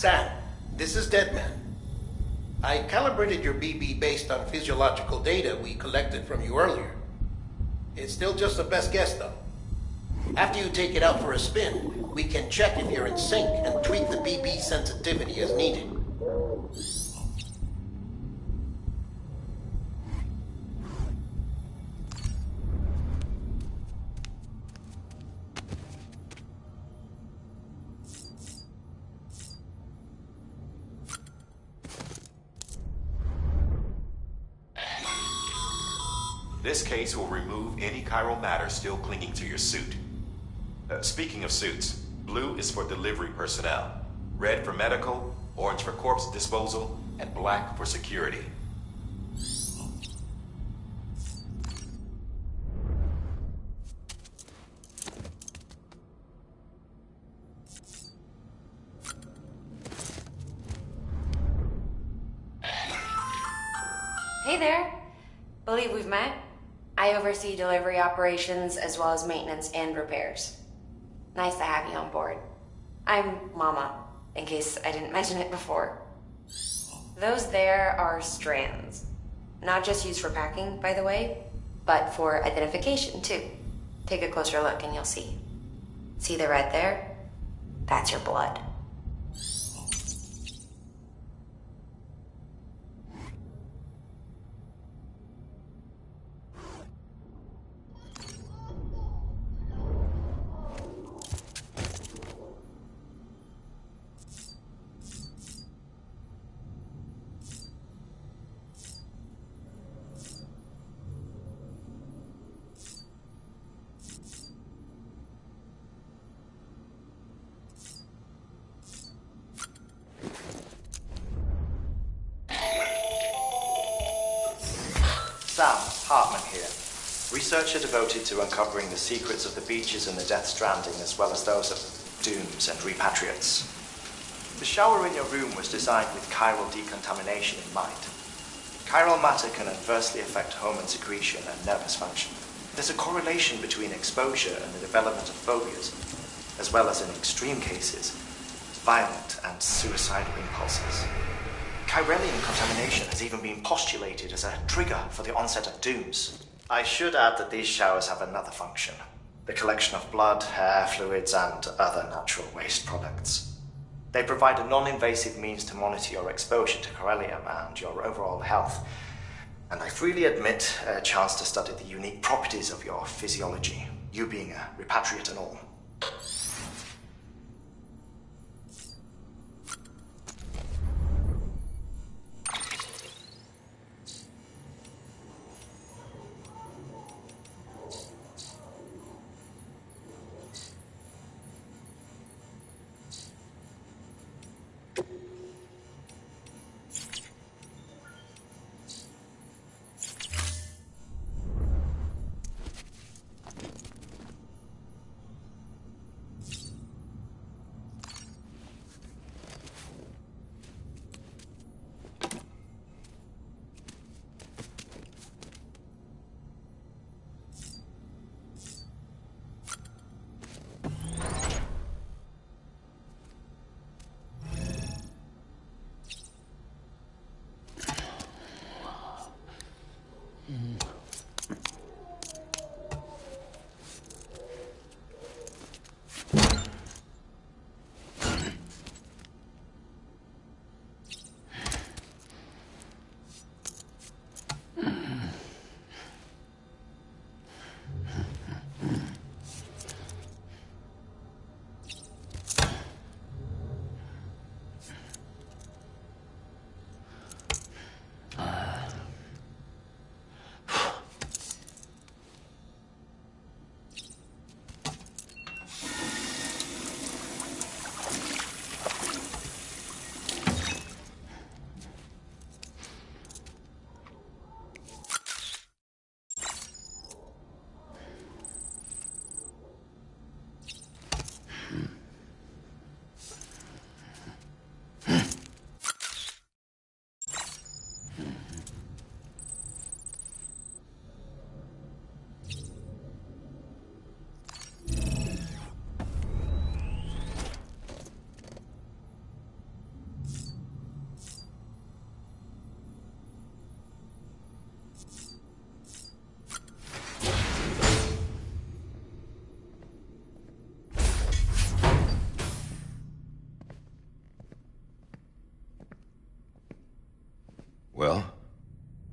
Sam, this is Deadman. I calibrated your BB based on physiological data we collected from you earlier. It's still just a best guess, though. After you take it out for a spin, we can check if you're in sync and tweak the BB sensitivity as needed. This case will remove any chiral matter still clinging to your suit. Speaking of suits, blue is for delivery personnel, red for medical, orange for corpse disposal, and black for security. Hey there. Believe we've met? I oversee delivery operations as well as maintenance and repairs. Nice to have you on board. I'm Mama, in case I didn't mention it before. Those there are strands. Not just used for packing, by the way, but for identification too. Take a closer look and you'll see. See the red there? That's your blood. Sam Hartman here, researcher devoted to uncovering the secrets of the beaches and the Death Stranding, as well as those of dooms and repatriates. The shower in your room was designed with chiral decontamination in mind. Chiral matter can adversely affect hormone secretion and nervous function. There's a correlation between exposure and the development of phobias, as well as in extreme cases, violent and suicidal impulses. Chiralian contamination has even been postulated as a trigger for the onset of dooms. I should add that these showers have another function: the collection of blood, hair, fluids, and other natural waste products. They provide a non-invasive means to monitor your exposure to chiralium and your overall health, and I freely admit a chance to study the unique properties of your physiology, you being a repatriate and all.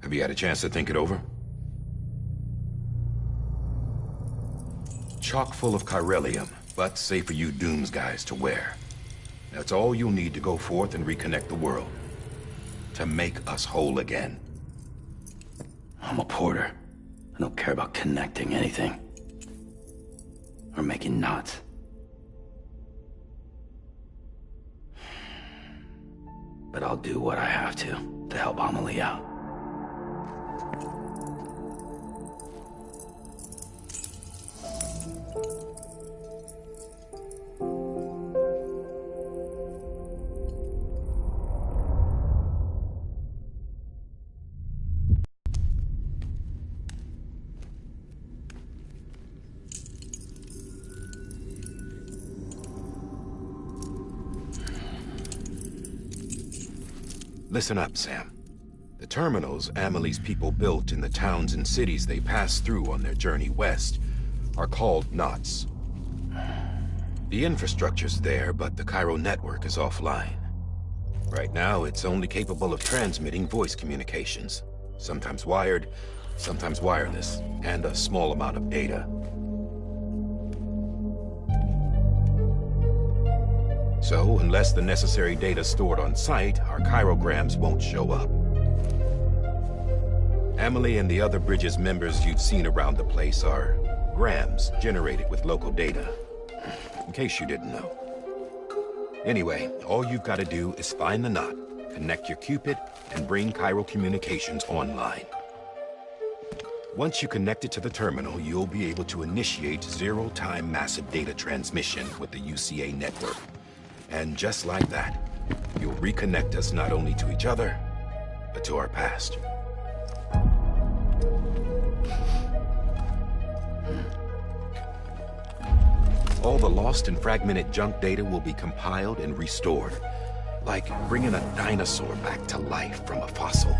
Have you had a chance to think it over? Chock full of chiralium, but safe for you Dooms guys to wear. That's all you'll need to go forth and reconnect the world. To make us whole again. I'm a porter. I don't care about connecting anything. Or making knots. But I'll do what I have to help Amelie out. Listen up, Sam. The terminals Amelie's people built in the towns and cities they passed through on their journey west are called knots. The infrastructure's there, but the Cairo network is offline. Right now, it's only capable of transmitting voice communications. Sometimes wired, sometimes wireless, and a small amount of data. So, unless the necessary data stored on site, our chirograms won't show up. Amelie and the other Bridges members you've seen around the place are grams generated with local data. In case you didn't know. Anyway, all you've got to do is find the knot, connect your Cupid, and bring Cairo Communications online. Once you connect it to the terminal, you'll be able to initiate zero-time massive data transmission with the UCA network. And just like that, you'll reconnect us not only to each other, but to our past. All the lost and fragmented junk data will be compiled and restored, like bringing a dinosaur back to life from a fossil.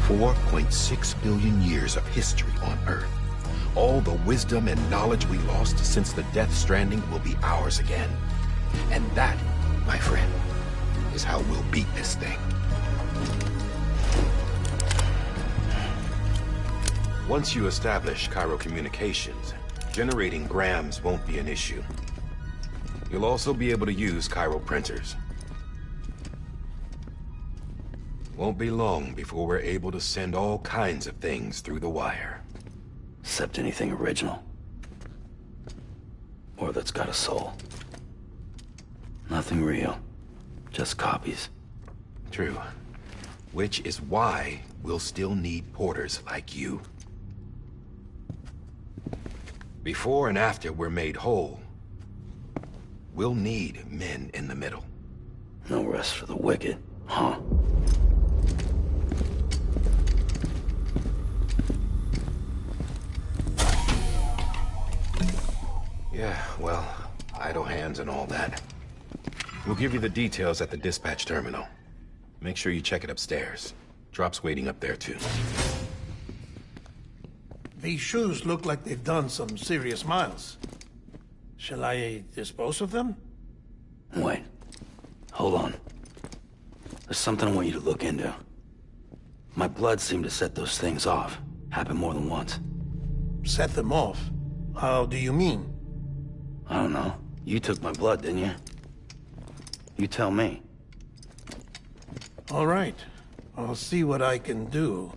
$4.6 billion years of history on Earth. All the wisdom and knowledge we lost since the Death Stranding will be ours again. And that, my friend, is how we'll beat this thing. Once you establish Cairo Communications, generating grams won't be an issue. You'll also be able to use Cairo printers. Won't be long before we're able to send all kinds of things through the wire. Except anything original. Or that's got a soul. Nothing real. Just copies. True. Which is why we'll still need porters like you. Before and after we're made whole, we'll need men in the middle. No rest for the wicked, huh? Yeah, well, idle hands and all that. We'll give you the details at the dispatch terminal. Make sure you check it upstairs. Drop's waiting up there, too. These shoes look like they've done some serious miles. Shall I dispose of them? Wait. Hold on. There's something I want you to look into. My blood seemed to set those things off. Happened more than once. Set them off? How do you mean? I don't know. You took my blood, didn't you? You tell me. All right. I'll see what I can do.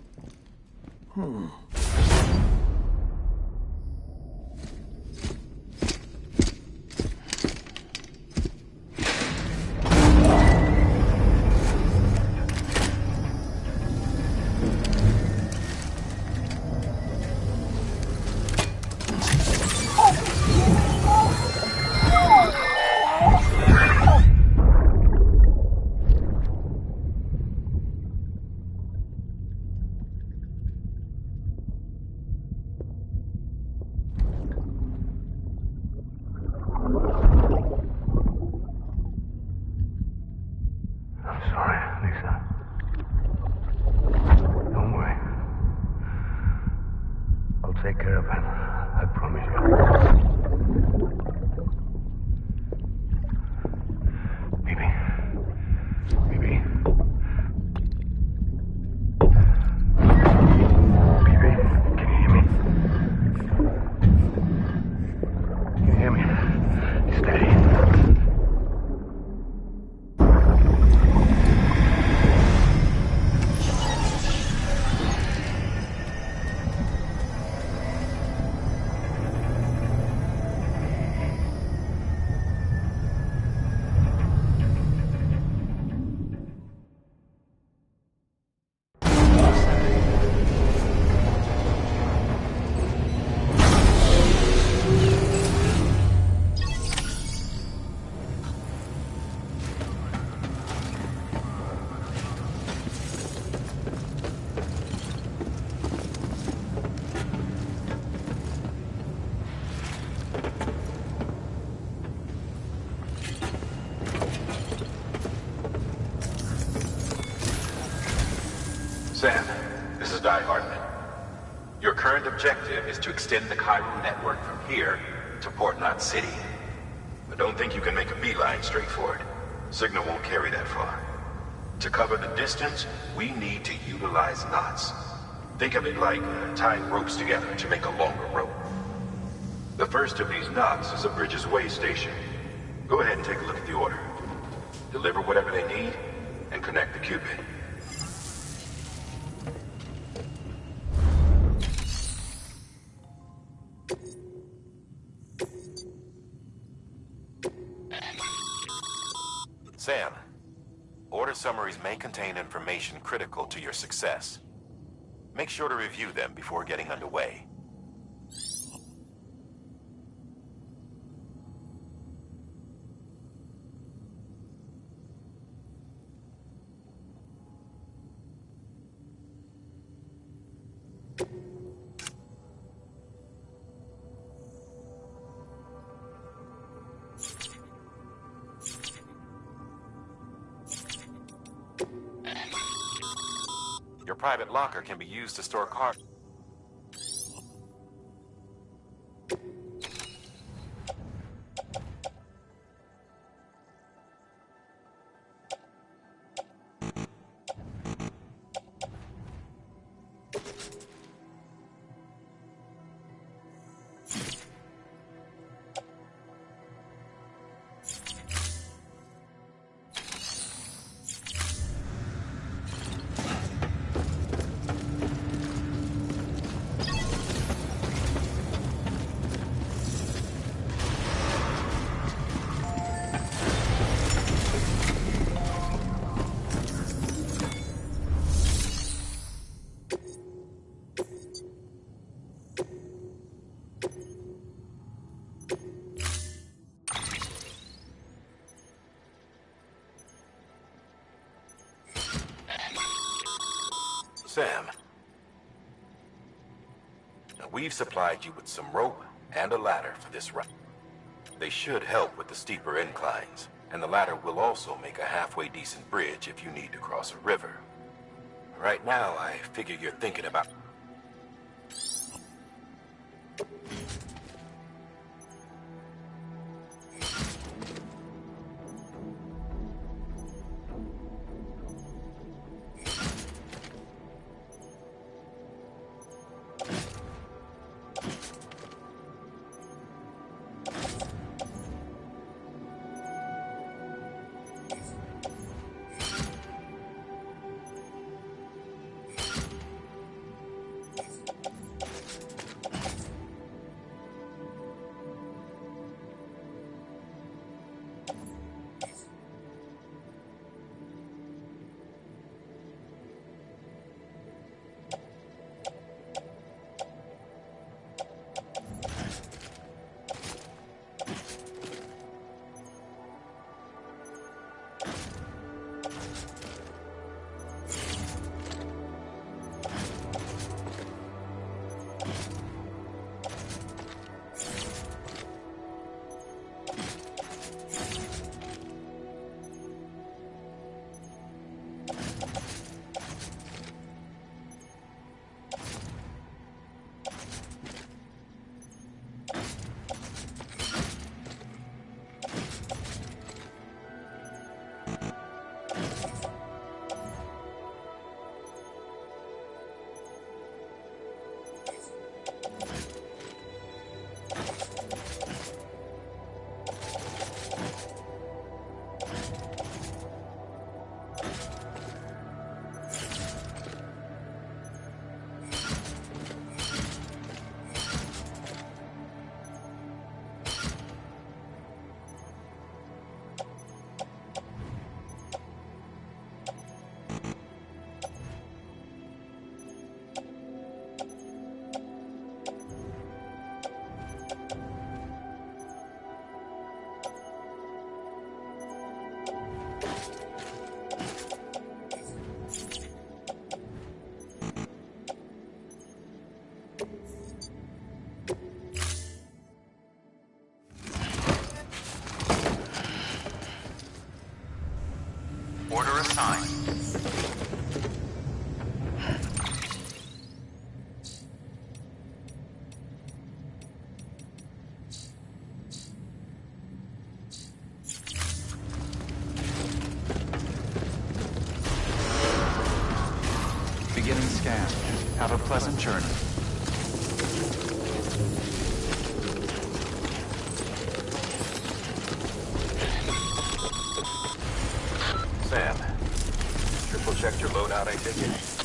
Take care of him. I promise you. Sam, this is Di Hartman. Your current objective is to extend the chiral network from here to Port Knot City. But don't think you can make a beeline straight for it. Signal won't carry that far. To cover the distance, we need to utilize knots. Think of it like tying ropes together to make a longer rope. The first of these knots is a Bridges Way station. Go ahead and take a look at the order. Deliver whatever they need, and connect the Cupid. Sam, order summaries may contain information critical to your success. Make sure to review them before getting underway. Your private locker can be used to store cargo. Sam, now we've supplied you with some rope and a ladder for this run. They should help with the steeper inclines, and the ladder will also make a halfway decent bridge if you need to cross a river. Right now, I figure you're thinking about... Order assigned. scan. Have a pleasant journey. Sam, triple checked your loadout, I take it?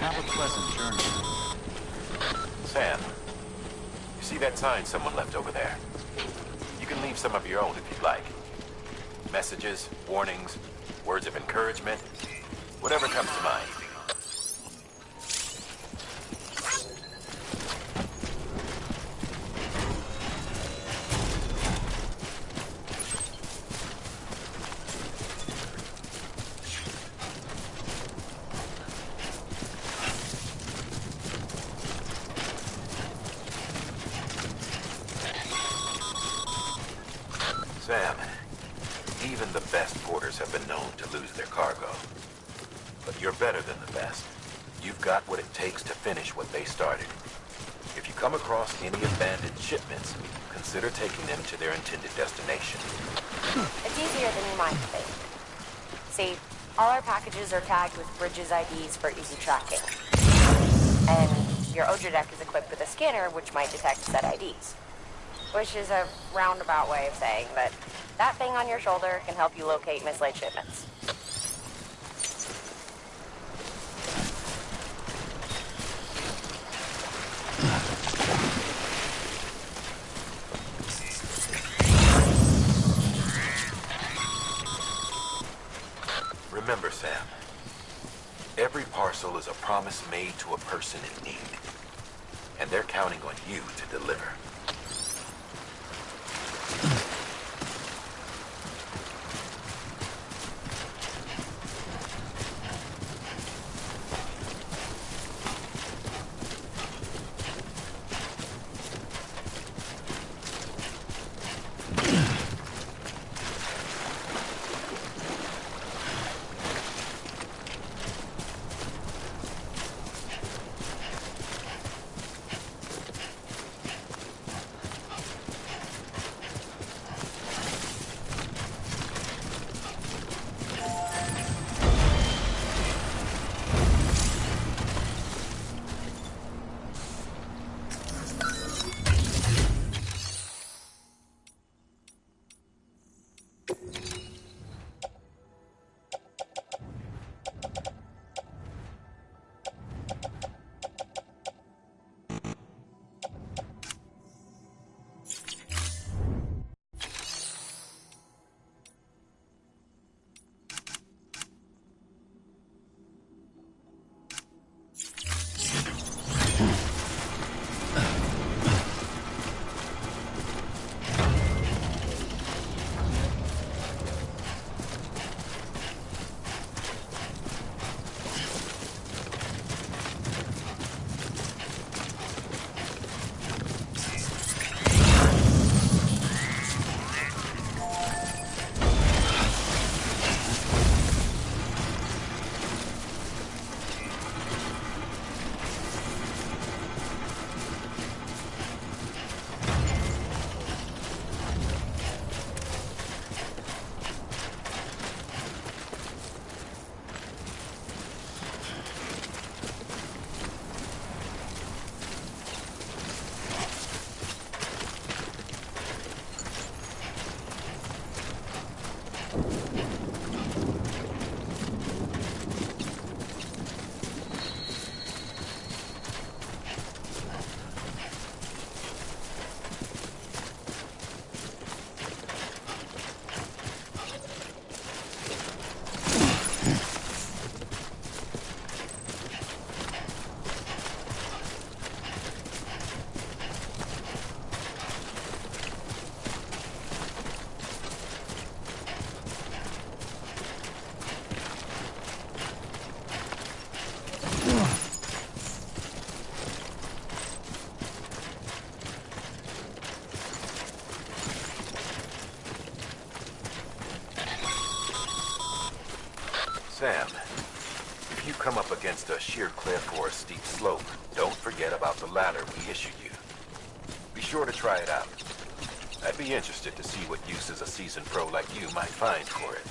Have a pleasant journey. Sam, you see that sign someone left over there? You can leave some of your own if you'd like. Messages, warnings, words of encouragement, whatever comes to mind. Sam, even the best porters have been known to lose their cargo. But you're better than the best. You've got what it takes to finish what they started. If you come across any abandoned shipments, consider taking them to their intended destination. It's easier than you might think. See, all our packages are tagged with Bridges IDs for easy tracking. And your Odra deck is equipped with a scanner which might detect said IDs. Which is a roundabout way of saying that that thing on your shoulder can help you locate mislaid shipments. Remember, Sam, every parcel is a promise made to a person in need. And they're counting on you to deliver. Sam, if you come up against a sheer cliff or a steep slope, don't forget about the ladder we issued you. Be sure to try it out. I'd be interested to see what uses a seasoned pro like you might find for it.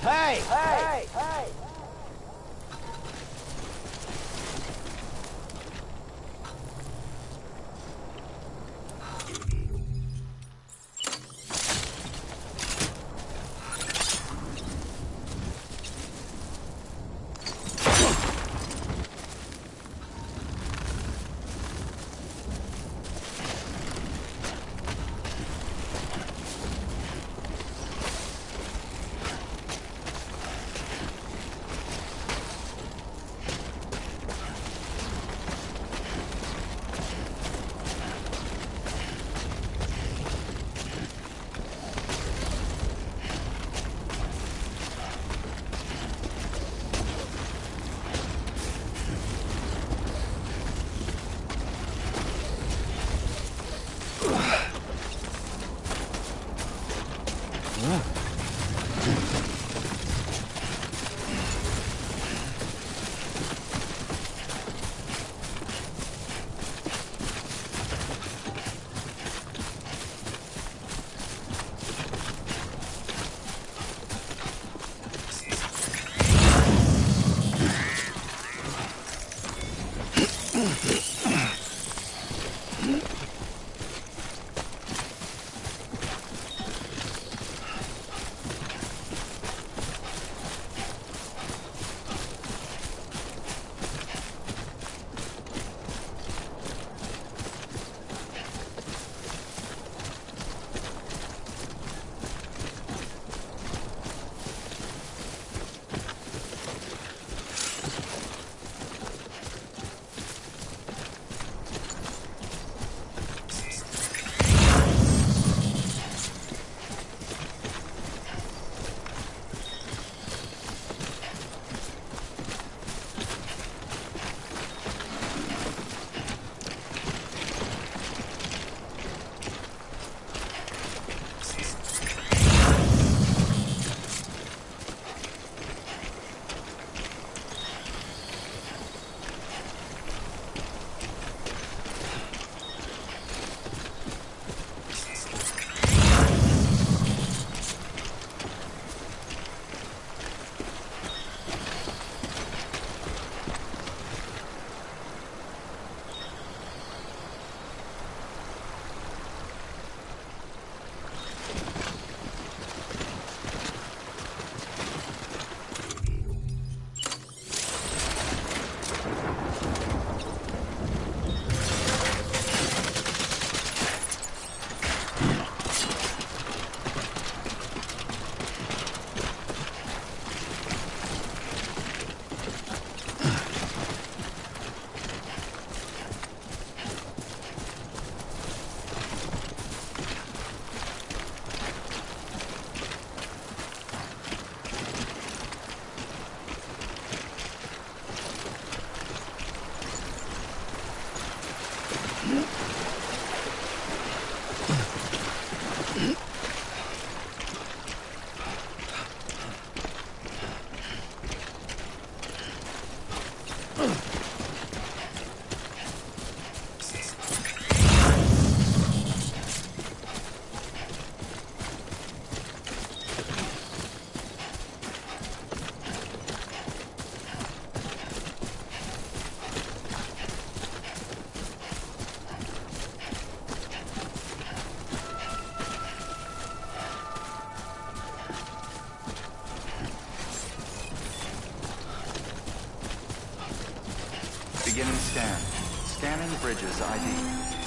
Hey! Hey! Hey! Beginning scan. Scanning bridges ID.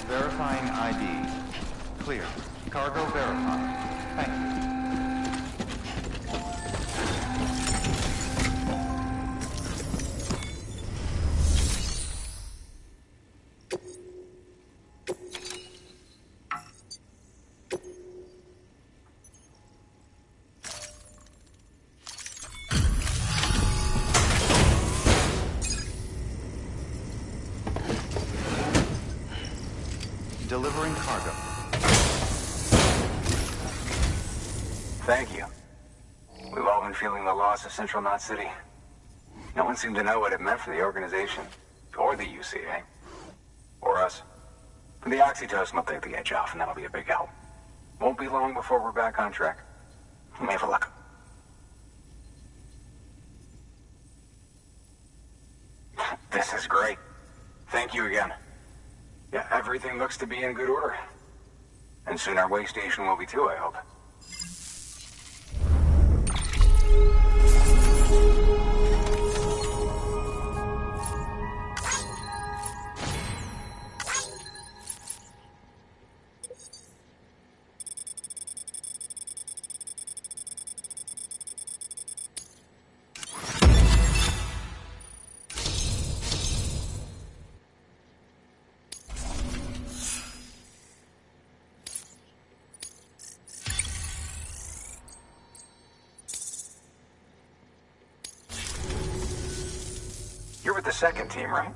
Verifying ID. Clear. Cargo verified. Thank you. Delivering cargo. Thank you. We've all been feeling the loss of Central Knot City. No one seemed to know what it meant for the organization, or the UCA, or us. The oxytocin will take the edge off, and that'll be a big help. Won't be long before we're back on track. We may have luck. This is great. Thank you again. Yeah, everything looks to be in good order. And soon our way station will be too, I hope. You're with the second team, right?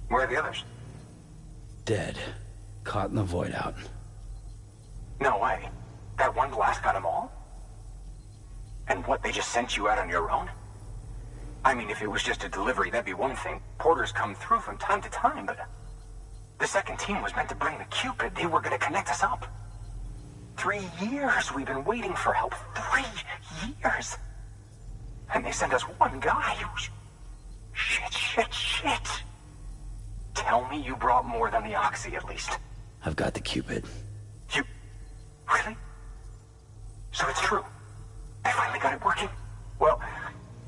Where are the others? Dead. Caught in the void out. No way. That one blast got them all? And what, they just sent you out on your own? I mean, if it was just a delivery, that'd be one thing. Porters come through from time to time, but... The second team was meant to bring the Cupid. They were gonna connect us up. 3 years we've been waiting for help. 3 years! And they sent us one guy who's... Shit. Tell me you brought more than the Oxy, at least. I've got the Cupid. You... Really? So it's true. I finally got it working. Well,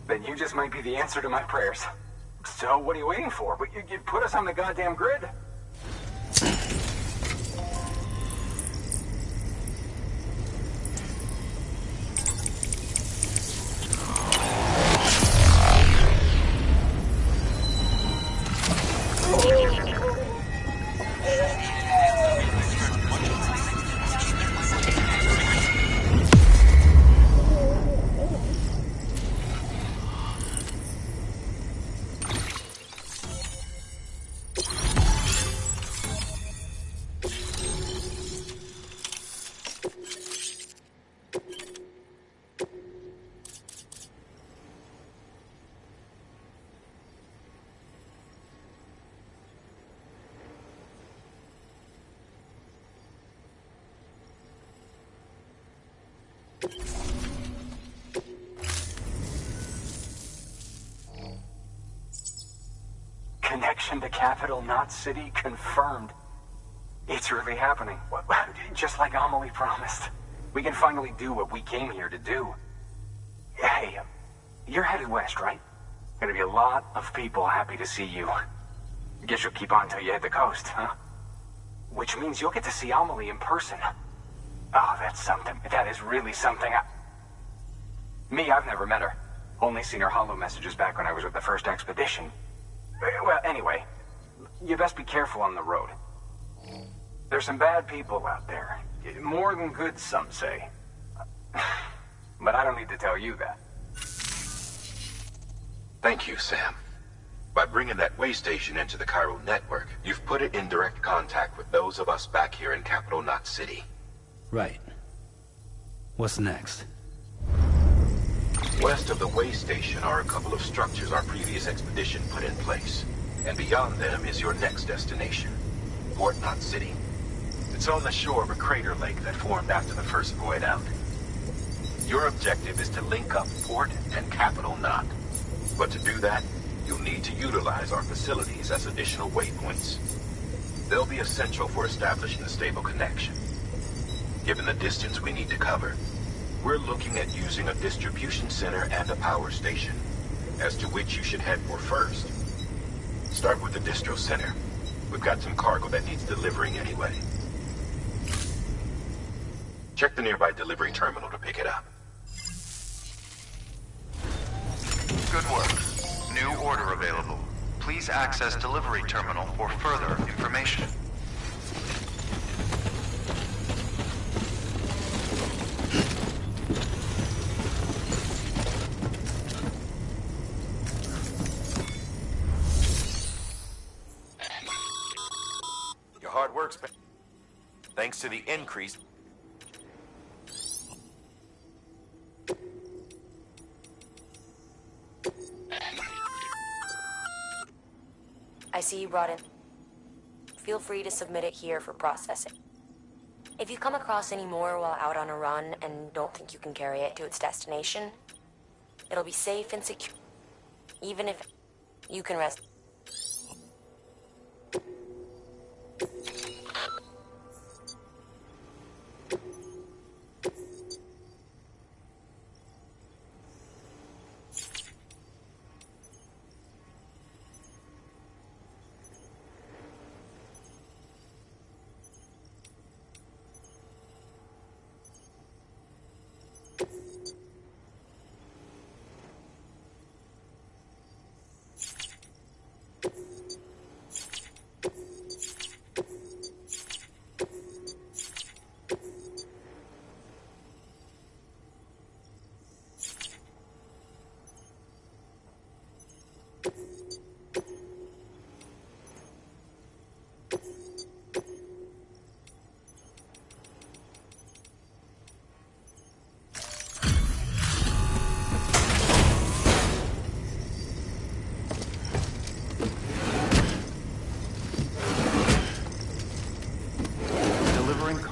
then you just might be the answer to my prayers. So what are you waiting for? But you put us on the goddamn grid. Connection to Capital Knot City confirmed. It's really happening. Just like Amelie promised. We can finally do what we came here to do. Hey, you're headed west, right? Gonna be a lot of people happy to see you. Guess you'll keep on till you hit the coast, huh? Which means you'll get to see Amelie in person. Oh, that's something. That is really something. Me, I've never met her. Only seen her holo messages back when I was with the first expedition. Well, anyway, you best be careful on the road. There's some bad people out there. More than good, some say. But I don't need to tell you that. Thank you, Sam. By bringing that way station into the Cairo network, you've put it in direct contact with those of us back here in Capital Knot City. Right. What's next? West of the way station are a couple of structures our previous expedition put in place. And beyond them is your next destination, Port Knot City. It's on the shore of a crater lake that formed after the first void out. Your objective is to link up Port and Capital Knot. But to do that, you'll need to utilize our facilities as additional waypoints. They'll be essential for establishing a stable connection. Given the distance we need to cover, we're looking at using a distribution center and a power station, as to which you should head for first. Start with the distro center. We've got some cargo that needs delivering anyway. Check the nearby delivery terminal to pick it up. Good work. New order available. Please access delivery terminal for further information. Your hard work's been... Thanks to the increase... I see you brought in. Feel free to submit it here for processing. If you come across any more while out on a run and don't think you can carry it to its destination, it'll be safe and secure. Even if you can rest.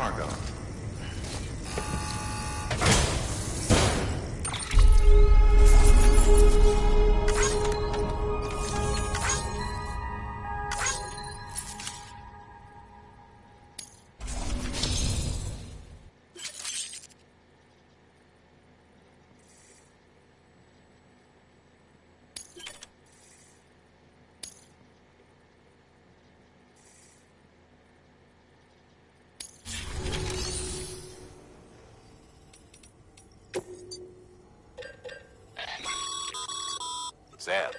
Cargo. Sam,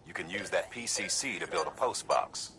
you can use that PCC to build a post box.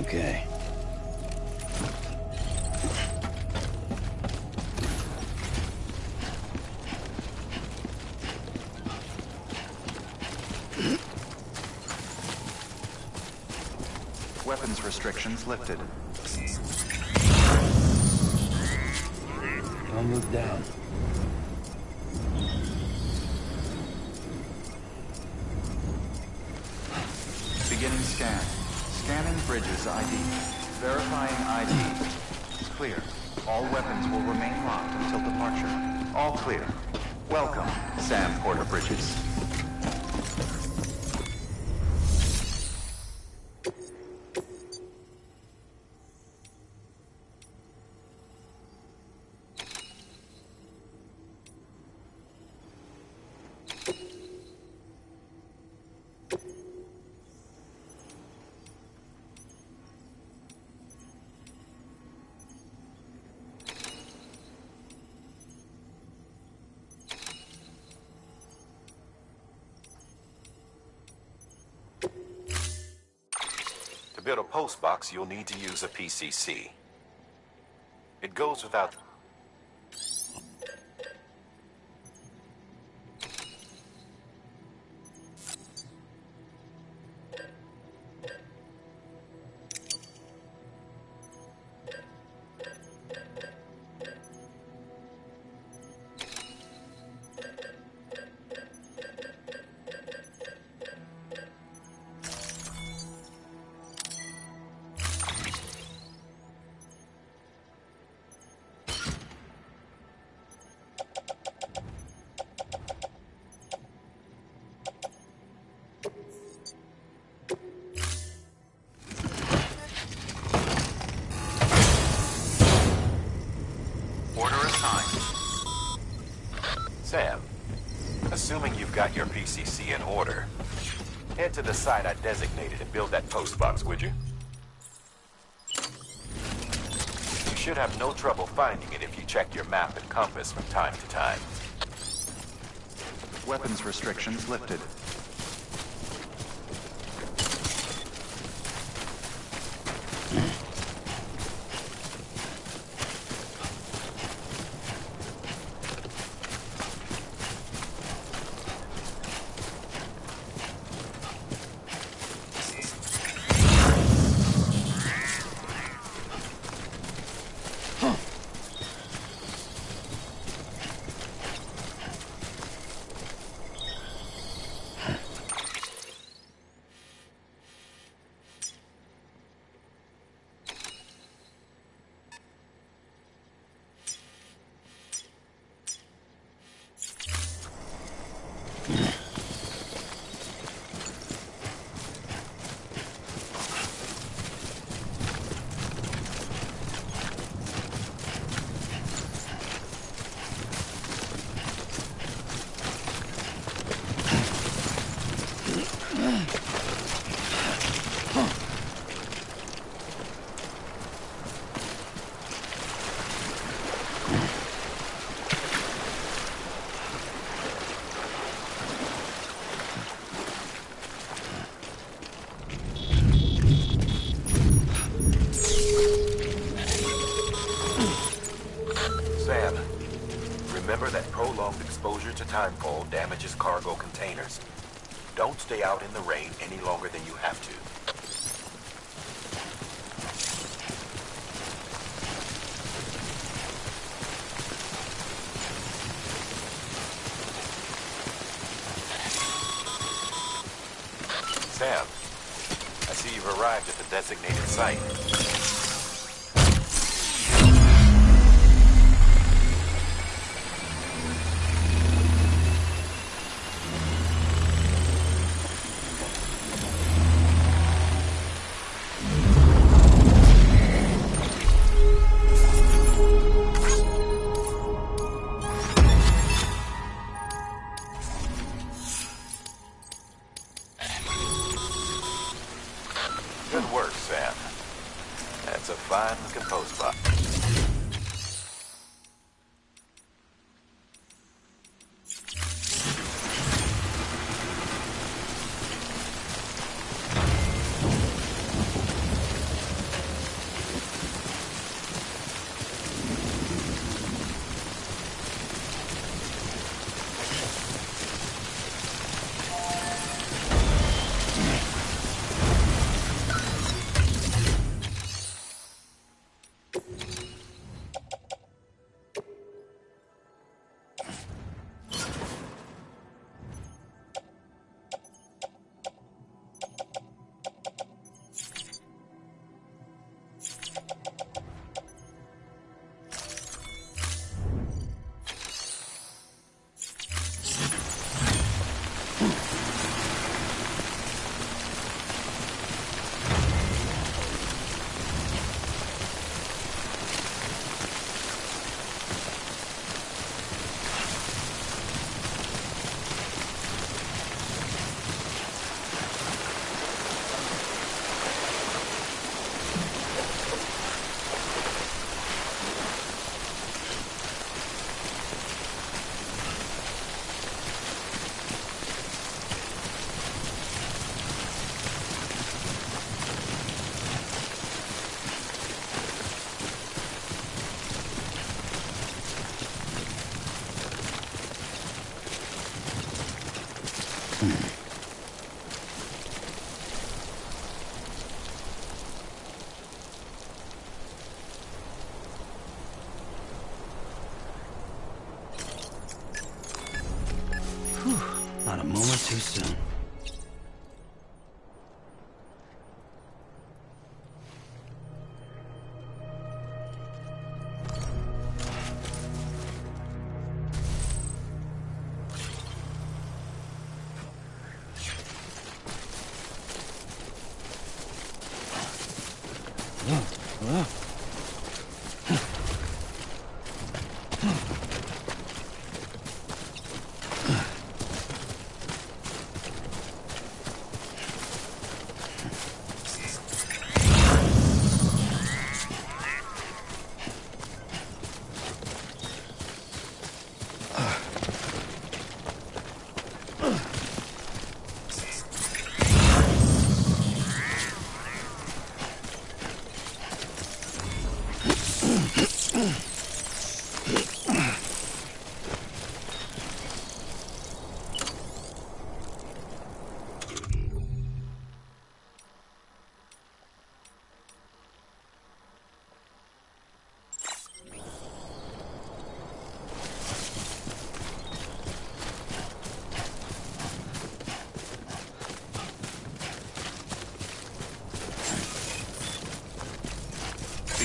Okay. Weapons restrictions lifted. Don't look down. Beginning scan. Scanning Bridges ID. Verifying ID. Clear. All weapons will remain locked until departure. All clear. Welcome, Sam Porter Bridges. To build a post box, you'll need to use a PCC. It goes without... Sam, assuming you've got your PCC in order, head to the site I designated and build that post box, would you? You should have no trouble finding it if you check your map and compass from time to time. Weapons restrictions lifted. Sam, remember that prolonged exposure to timefall damages cargo containers. Don't stay out in the rain any longer than you have to. Sam, I see you've arrived at the designated site. Good work, Sam. That's a fine-looking post box.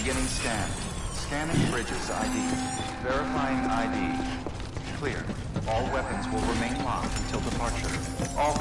Beginning scan. Scanning Bridges ID. Verifying ID. Clear. All weapons will remain locked until departure. All...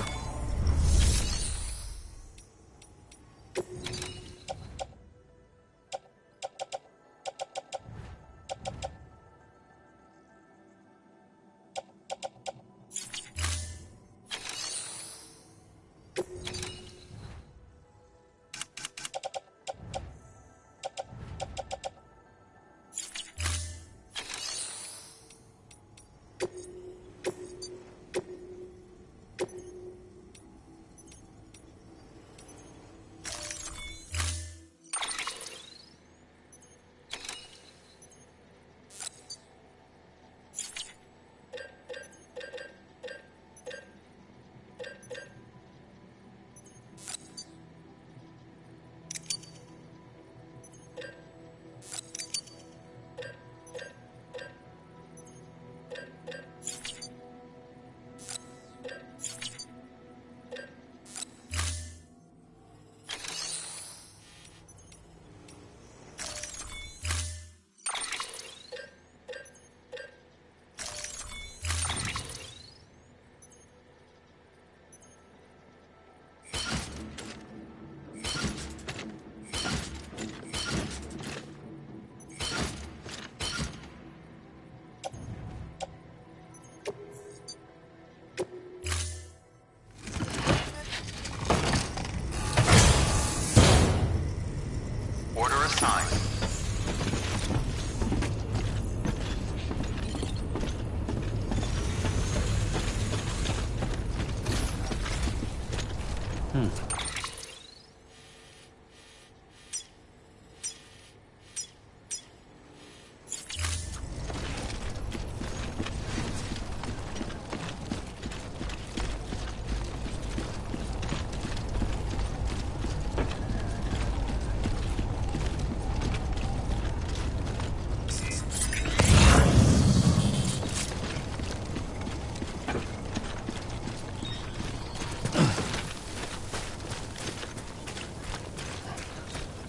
Order assigned.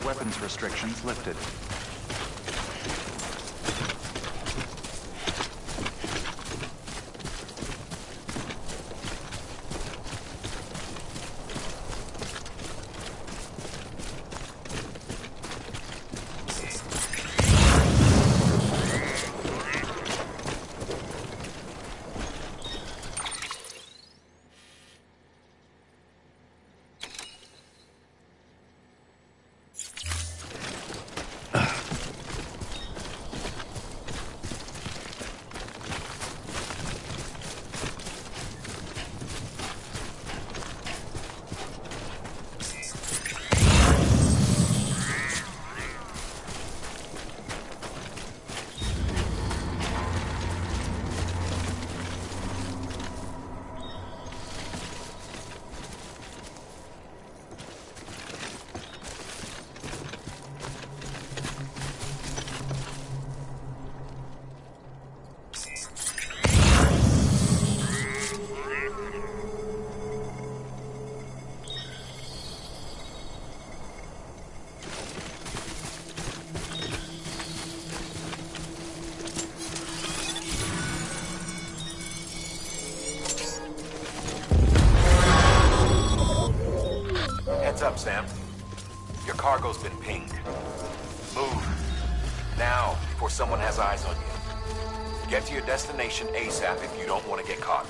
Weapons restrictions lifted. Heads up, Sam. Your cargo's been pinged. Move. Now, before someone has eyes on you. Get to your destination ASAP if you don't want to get caught.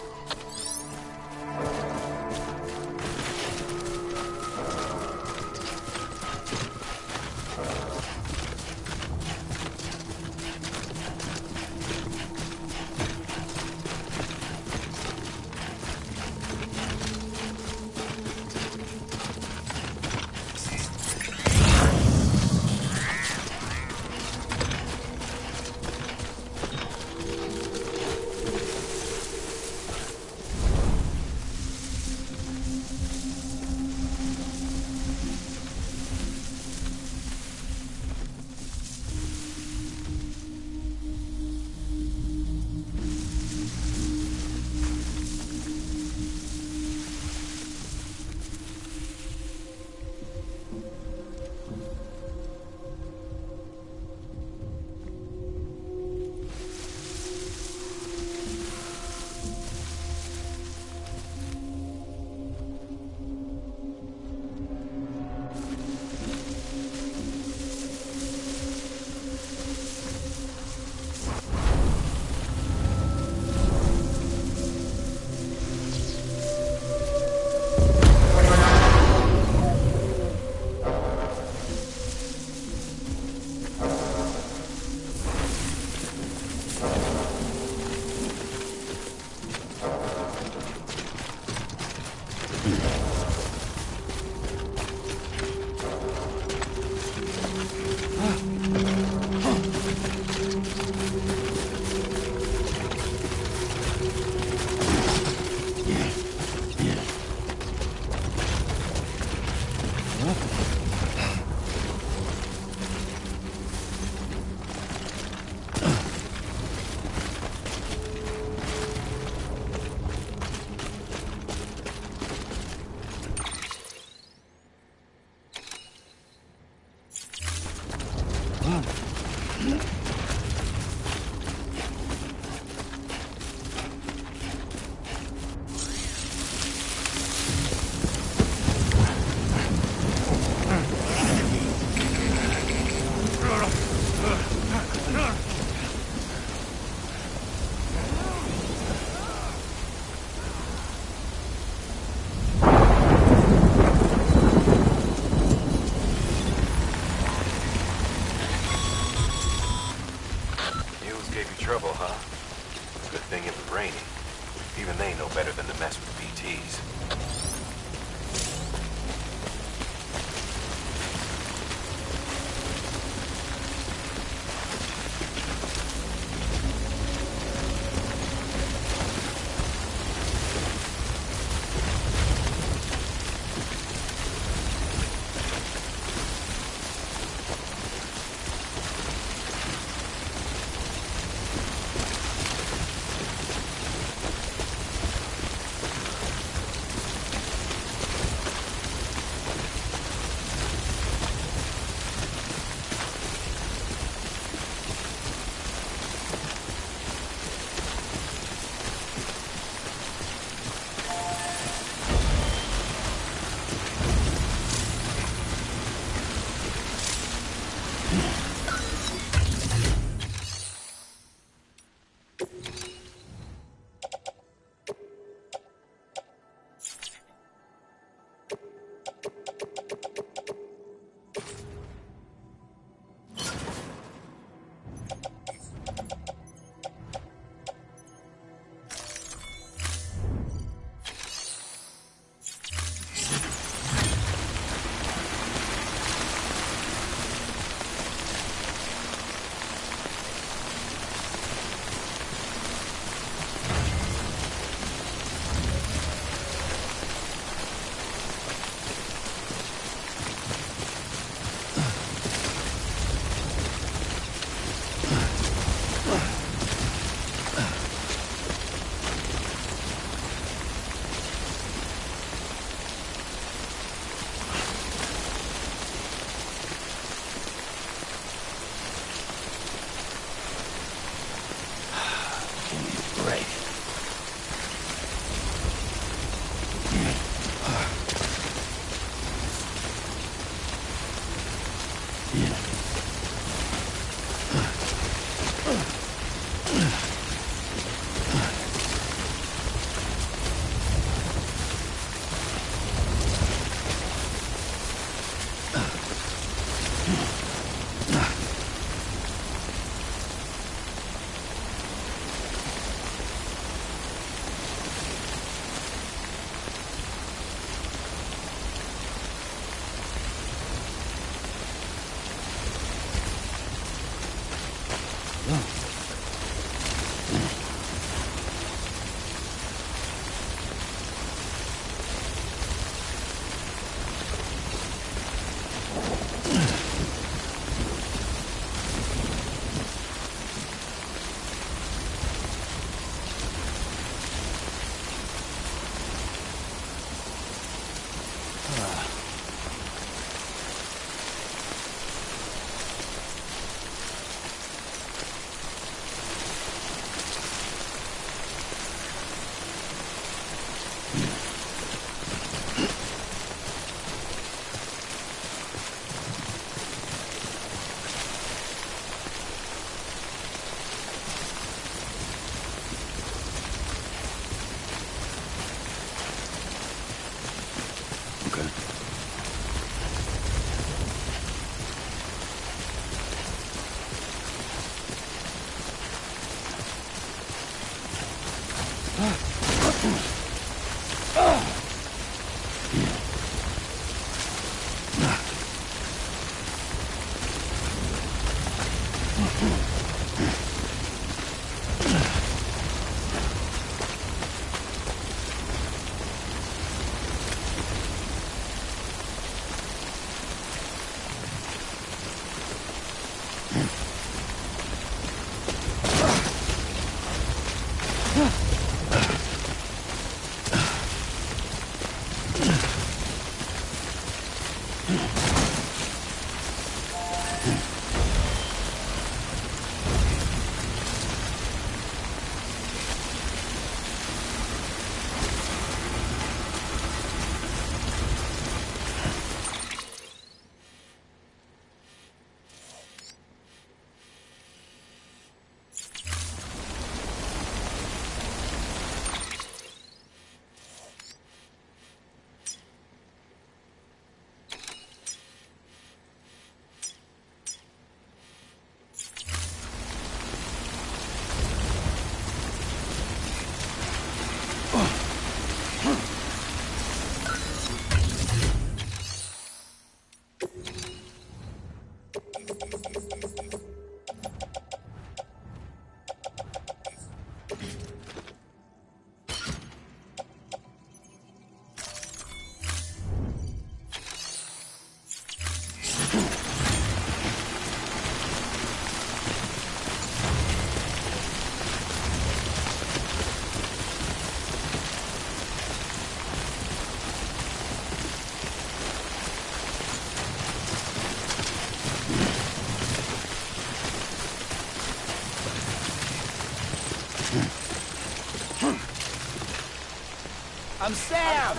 I'm Sam!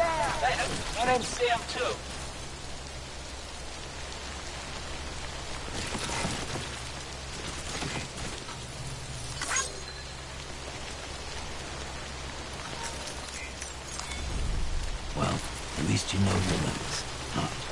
My name's Sam, too. Well, at least you know your limits, huh?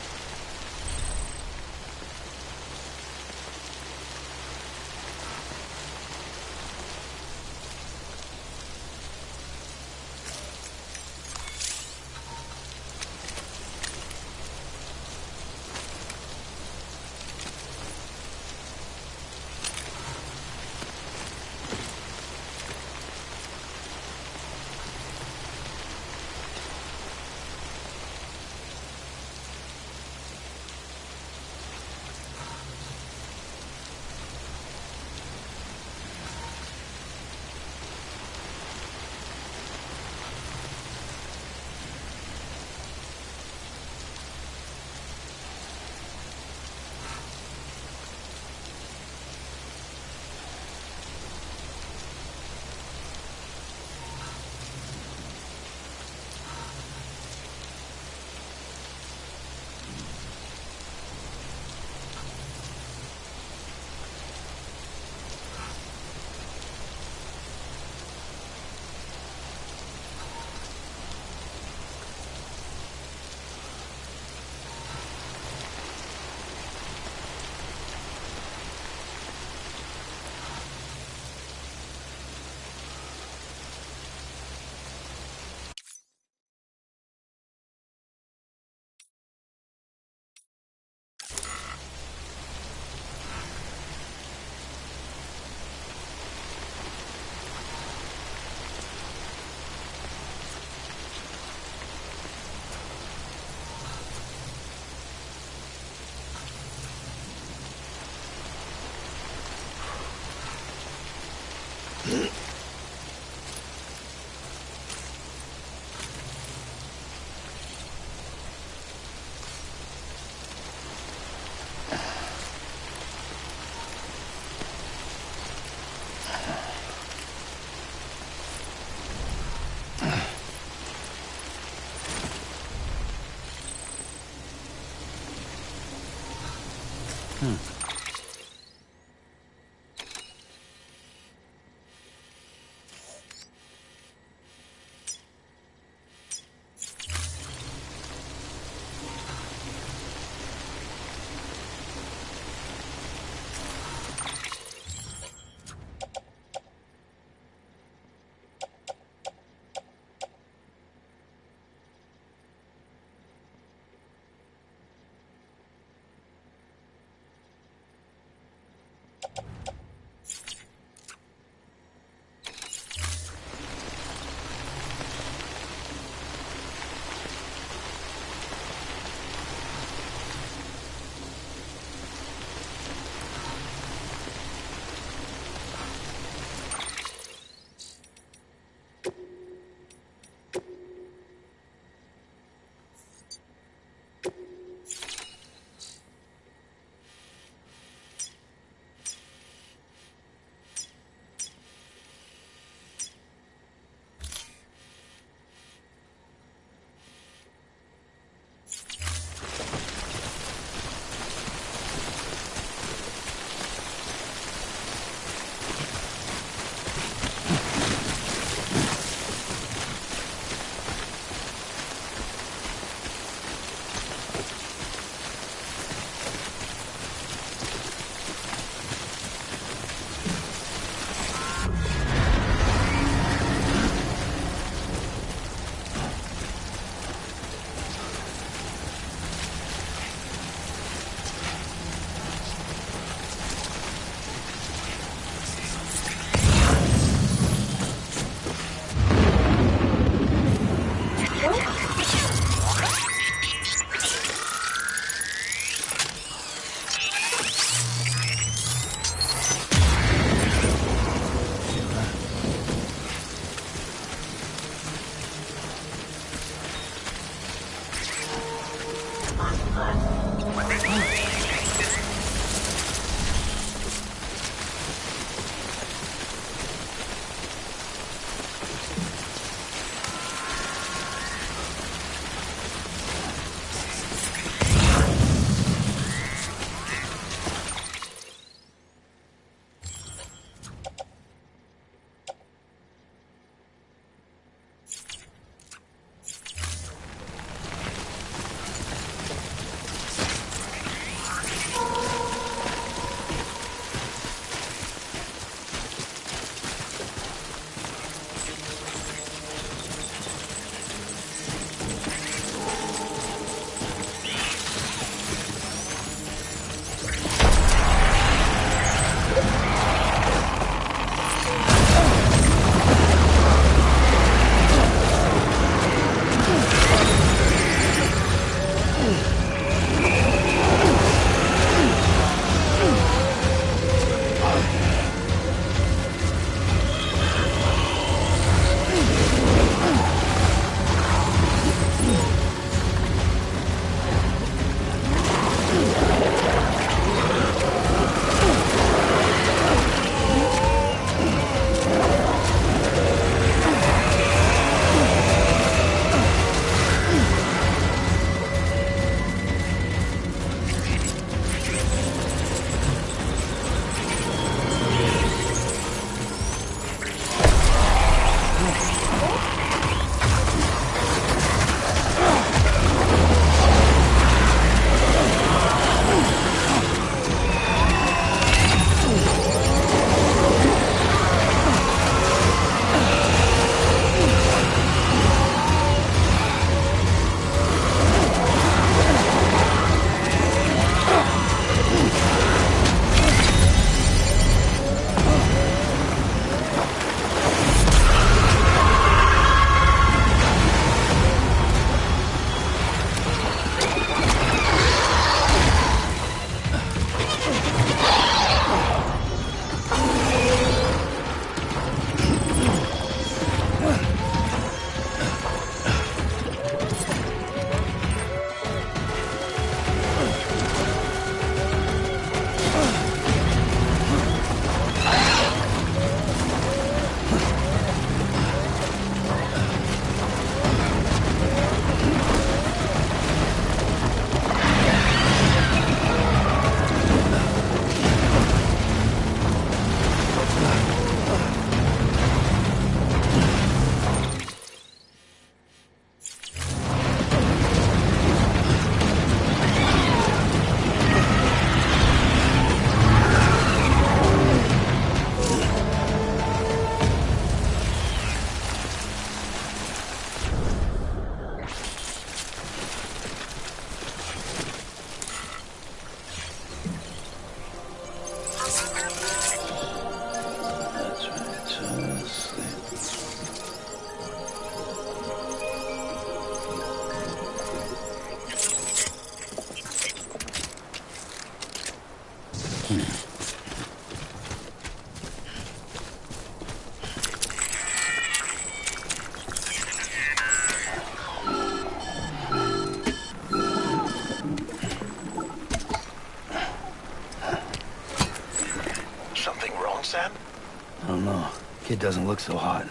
don't know. Kid doesn't look so hot.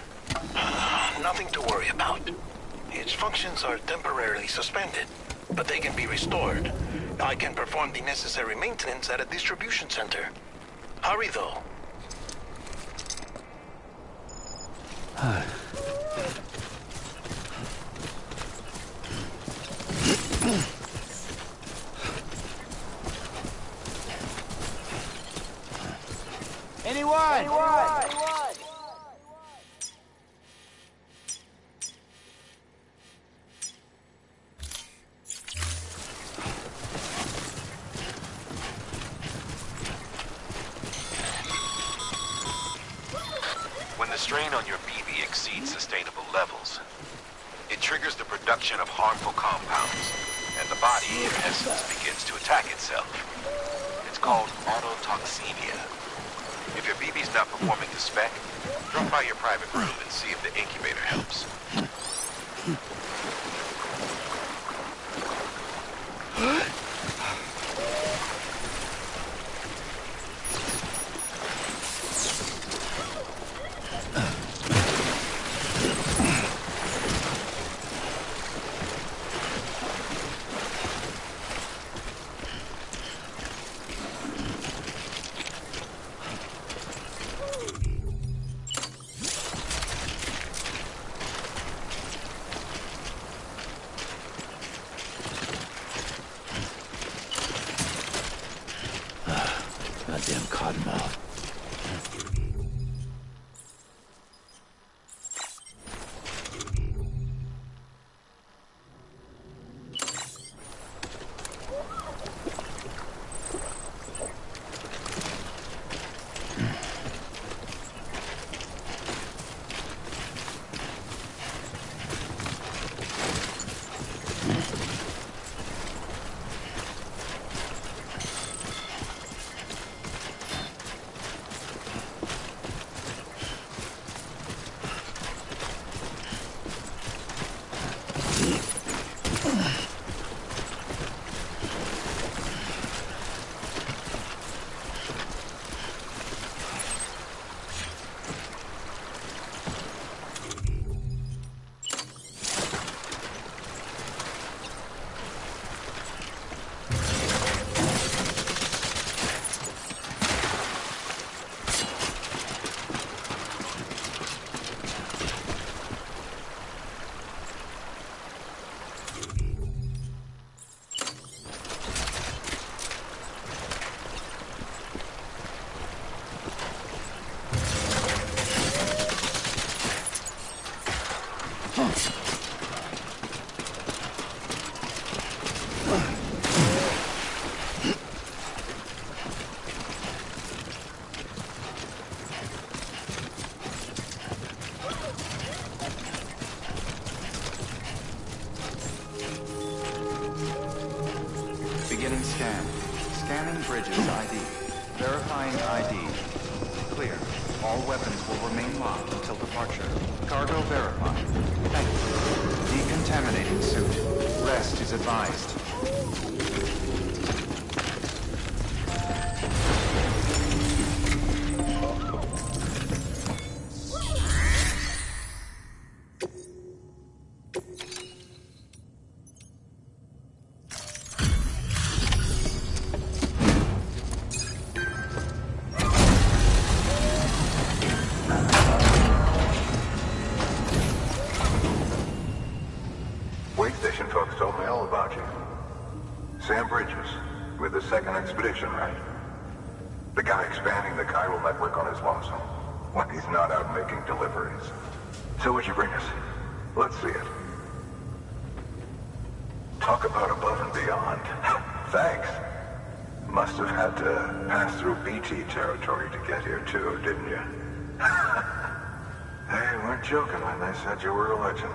Nothing to worry about. Its functions are temporarily suspended, but they can be restored. I can perform the necessary maintenance at a distribution center. Hurry, though. Anyone? When the strain on your BB exceeds sustainable levels, it triggers the production of harmful compounds, and the body, in essence, begins to attack itself. It's called autotoxemia. If your BB's not performing to spec, drop by your private room and see if the incubator helps. Goddamn cottonmouth. Beginning scan. Scanning Bridges ID. Verifying ID. Clear. All weapons will remain locked until departure. Cargo verified. Thank you. Decontaminating suit. Rest is advised. Station folks told me all about you. Sam Bridges, with the second expedition, right? The guy expanding the chiral network on his lonesome when he's not out making deliveries. So what'd you bring us? Let's see it. Talk about above and beyond. Thanks. Must have had to pass through BT territory to get here too, didn't you? They weren't joking when they said you were a legend.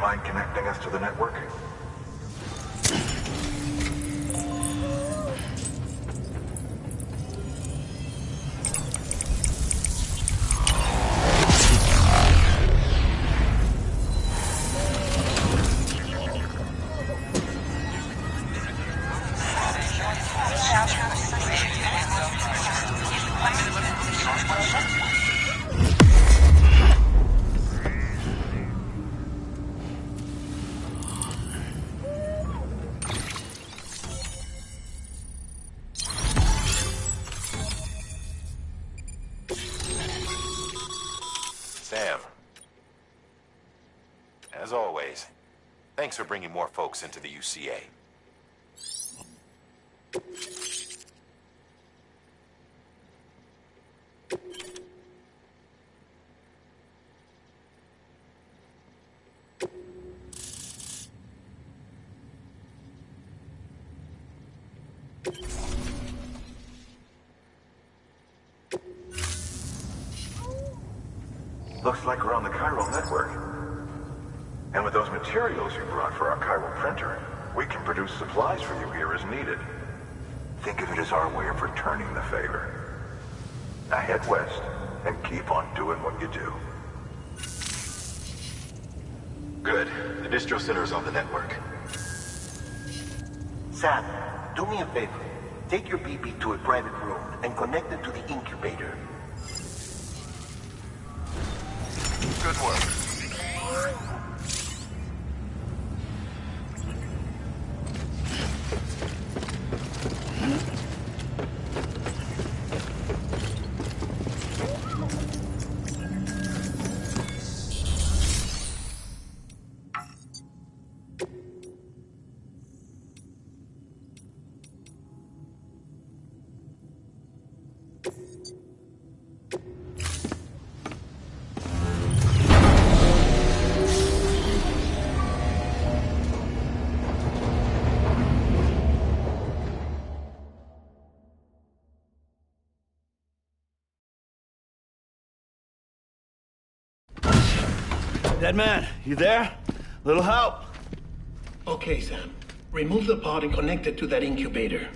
mind connecting us to the network? Sam. As always, thanks for bringing more folks into the UCA. Looks like we're on the chiral network. And with those materials you brought for our chiral printer, we can produce supplies for you here as needed. Think of it as our way of returning the favor. Now head west and keep on doing what you do. Good. The distro center is on the network. Sam, do me a favor. Take your BB to a private room and connect it to the incubator. Good work. Dead man, you there? Little help? Okay, Sam. Remove the pod and connect it to that incubator.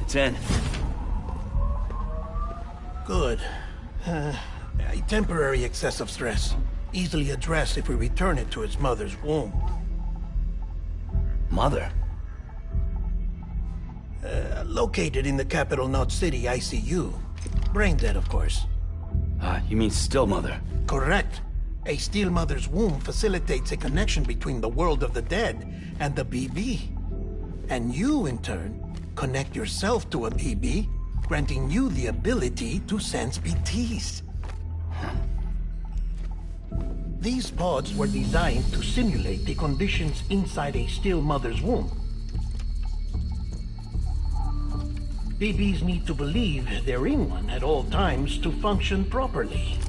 It's in. Good. A temporary excess of stress. Easily addressed if we return it to its mother's womb. Mother? Located in the capital Knot City ICU. Brain dead, of course. You mean still mother? Correct. A still mother's womb facilitates a connection between the world of the dead and the BB. And you, in turn, connect yourself to a BB, granting you the ability to sense BTs. These pods were designed to simulate the conditions inside a still mother's womb. BBs need to believe they're in one at all times to function properly.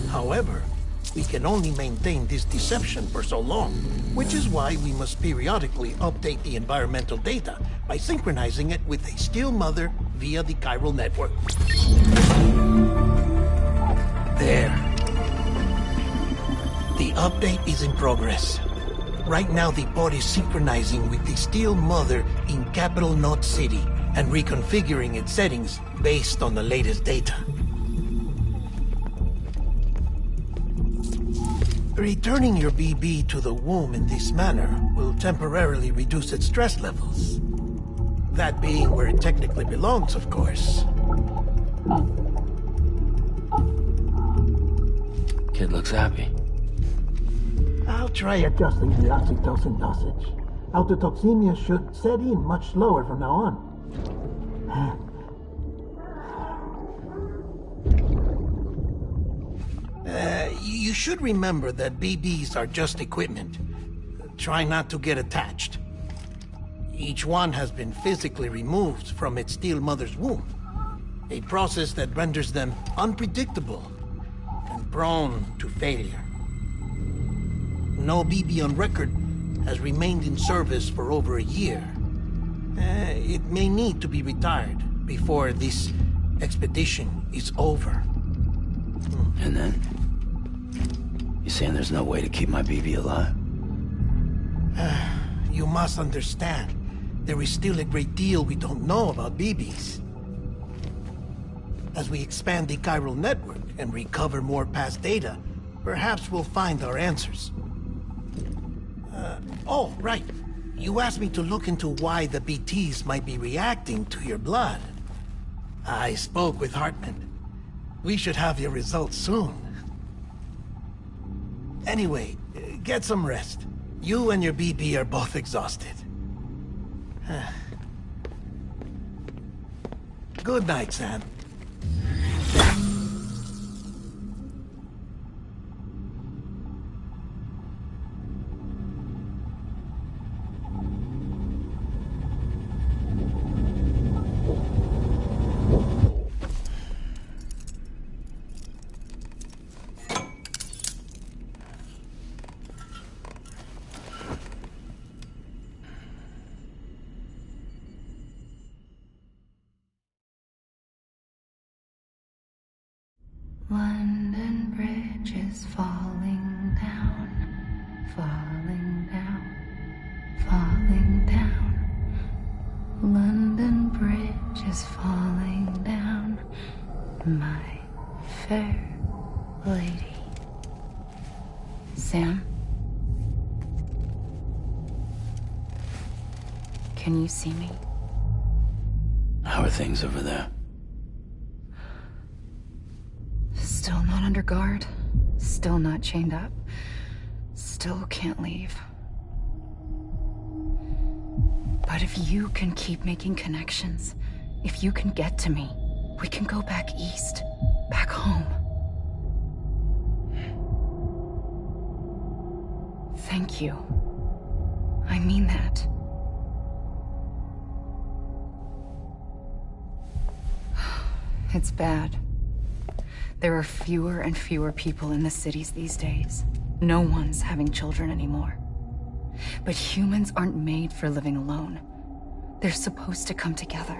However, we can only maintain this deception for so long, which is why we must periodically update the environmental data by synchronizing it with a still mother via the chiral network. There. The update is in progress. Right now, the pod is synchronizing with the Steel Mother in Capital Knot City and reconfiguring its settings based on the latest data. Returning your BB to the womb in this manner will temporarily reduce its stress levels. That being where it technically belongs, of course. Kid looks happy. I'll try adjusting the oxytocin dosage. Autotoxemia should set in much slower from now on. You should remember that BBs are just equipment. Try not to get attached. Each one has been physically removed from its steel mother's womb. A process that renders them unpredictable and prone to failure. No BB on record has remained in service for over a year. It may need to be retired before this expedition is over. And then? You saying there's no way to keep my BB alive? You must understand, there is still a great deal we don't know about BBs. As we expand the chiral network and recover more past data, perhaps we'll find our answers. Oh, right. You asked me to look into why the BTs might be reacting to your blood. I spoke with Hartman. We should have your results soon. Anyway, get some rest. You and your BB are both exhausted. Good night, Sam. London Bridge is falling down, falling down, falling down. London Bridge is falling down, my fair lady. Sam? Can you see me? How are things over there? Still not under guard. Still not chained up. Still can't leave. But if you can keep making connections, if you can get to me, we can go back east. Back home. Thank you. I mean that. It's bad. There are fewer and fewer people in the cities these days. No one's having children anymore. But humans aren't made for living alone. They're supposed to come together,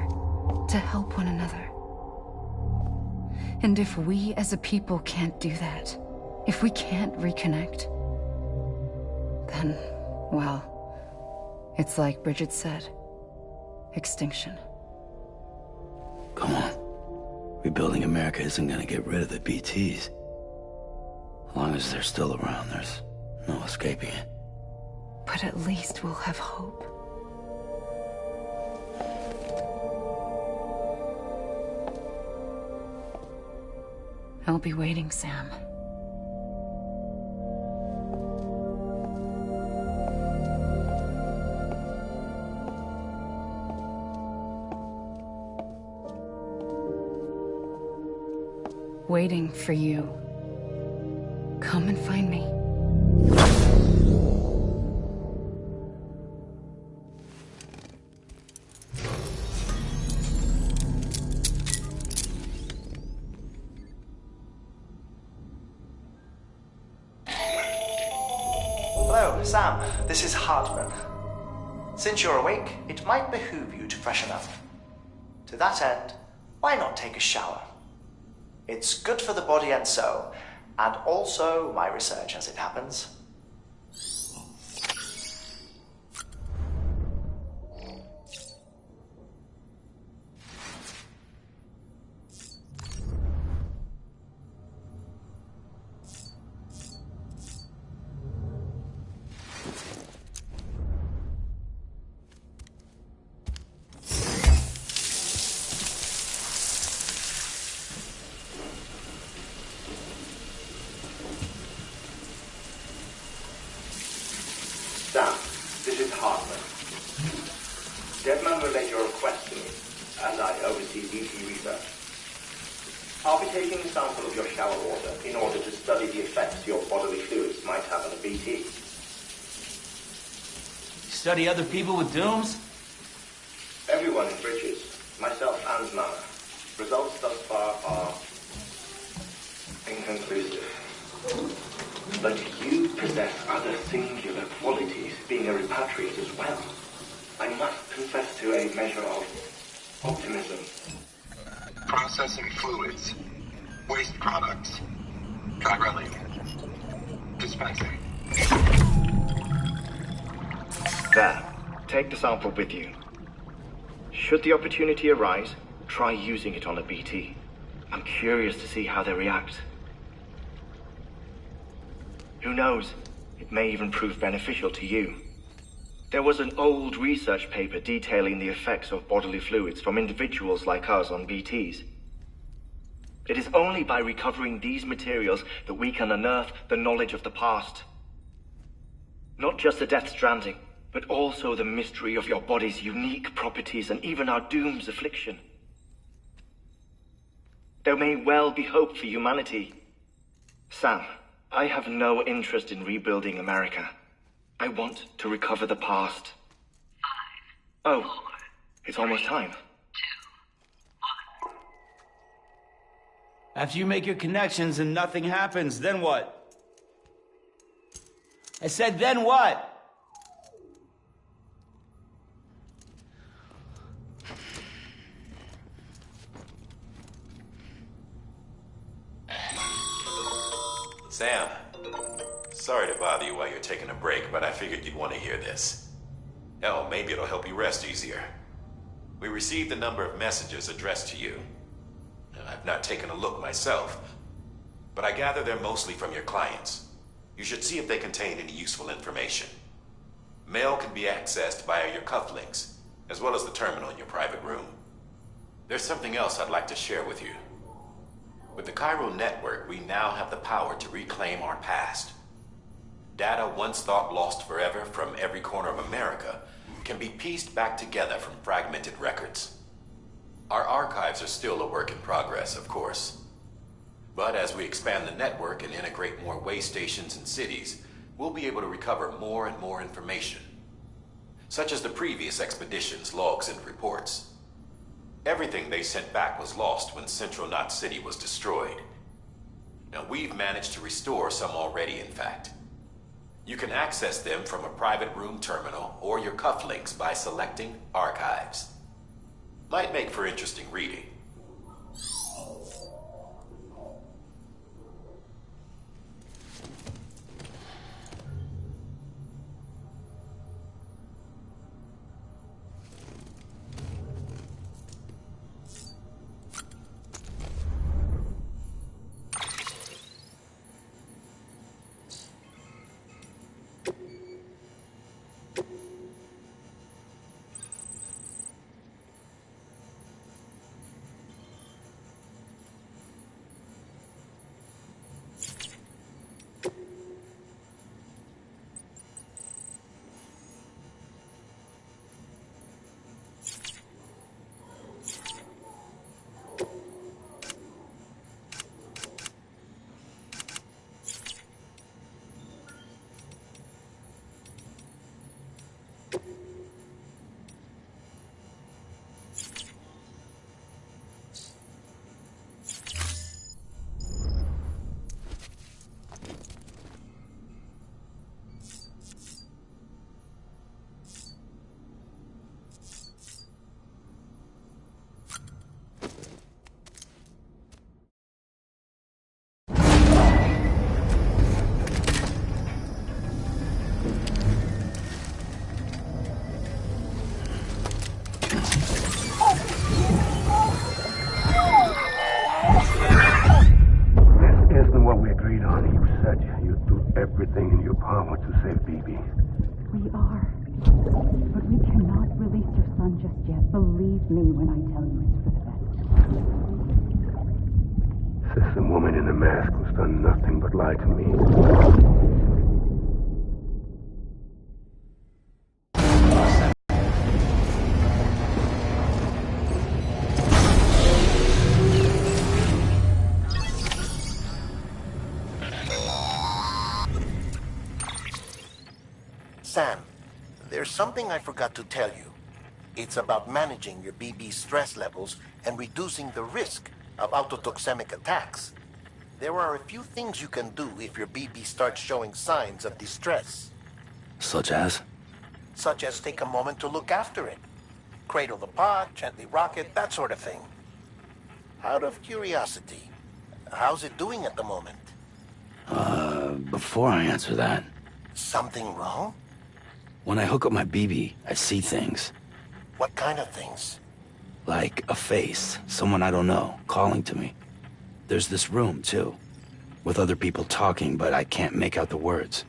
to help one another. And if we as a people can't do that, if we can't reconnect, then, well, it's like Bridget said, extinction. Come on. Rebuilding America isn't gonna get rid of the BTs. As long as they're still around, there's no escaping it. But at least we'll have hope. I'll be waiting, Sam. Waiting for you. Come and find me. Hello, Sam. This is Hartman. Since you're awake, it might behoove you to freshen up. To that end, why not take a shower? It's good for the body and soul, and also my research as it happens. Sam, this is Hartman. Deadman relayed your request to me, as I oversee BT research. I'll be taking a sample of your shower water in order to study the effects your bodily fluids might have on a BT. Study other people with dooms? Everyone in Bridges, myself and Mama. Results thus far are inconclusive. But you possess other things being a repatriate as well, I must confess to a measure of optimism. Processing fluids. Waste products. Chiralic. Dispensing. There. Take the sample with you. Should the opportunity arise, try using it on a BT. I'm curious to see how they react. Who knows? It may even prove beneficial to you. There was an old research paper detailing the effects of bodily fluids from individuals like us on BTs. It is only by recovering these materials that we can unearth the knowledge of the past. Not just the Death Stranding, but also the mystery of your body's unique properties and even our doom's affliction. There may well be hope for humanity. Sam, I have no interest in rebuilding America. I want to recover the past. 5, 4, it's almost time. 2, 1. After you make your connections and nothing happens, then what? I said, then what? Sam, sorry to bother you while you're taking a break, but I figured you'd want to hear this. Hell, maybe it'll help you rest easier. We received a number of messages addressed to you. I've not taken a look myself, but I gather they're mostly from your clients. You should see if they contain any useful information. Mail can be accessed via your cufflinks, as well as the terminal in your private room. There's something else I'd like to share with you. With the Chiral Network, we now have the power to reclaim our past. Data once thought lost forever from every corner of America can be pieced back together from fragmented records. Our archives are still a work in progress, of course. But as we expand the network and integrate more way stations and cities, we'll be able to recover more and more information, such as the previous expedition's logs and reports. Everything they sent back was lost when Central Knot City was destroyed. Now, we've managed to restore some already, in fact. You can access them from a private room terminal or your cufflinks by selecting Archives. Might make for interesting reading. Everything in your power to save BB. We are. But we cannot release your son just yet. Believe me when I tell you it's for the best. Sister woman in the mask who's done nothing but lie to me. Sam, there's something I forgot to tell you. It's about managing your BB stress levels and reducing the risk of autotoxemic attacks. There are a few things you can do if your BB starts showing signs of distress. Such as? such as take a moment to look after it. Cradle the pod, gently rock it, that sort of thing. Out of curiosity, how's it doing at the moment? Before I answer that... Something wrong? When I hook up my BB, I see things. What kind of things? Like a face, someone I don't know, calling to me. There's this room, too, with other people talking, but I can't make out the words.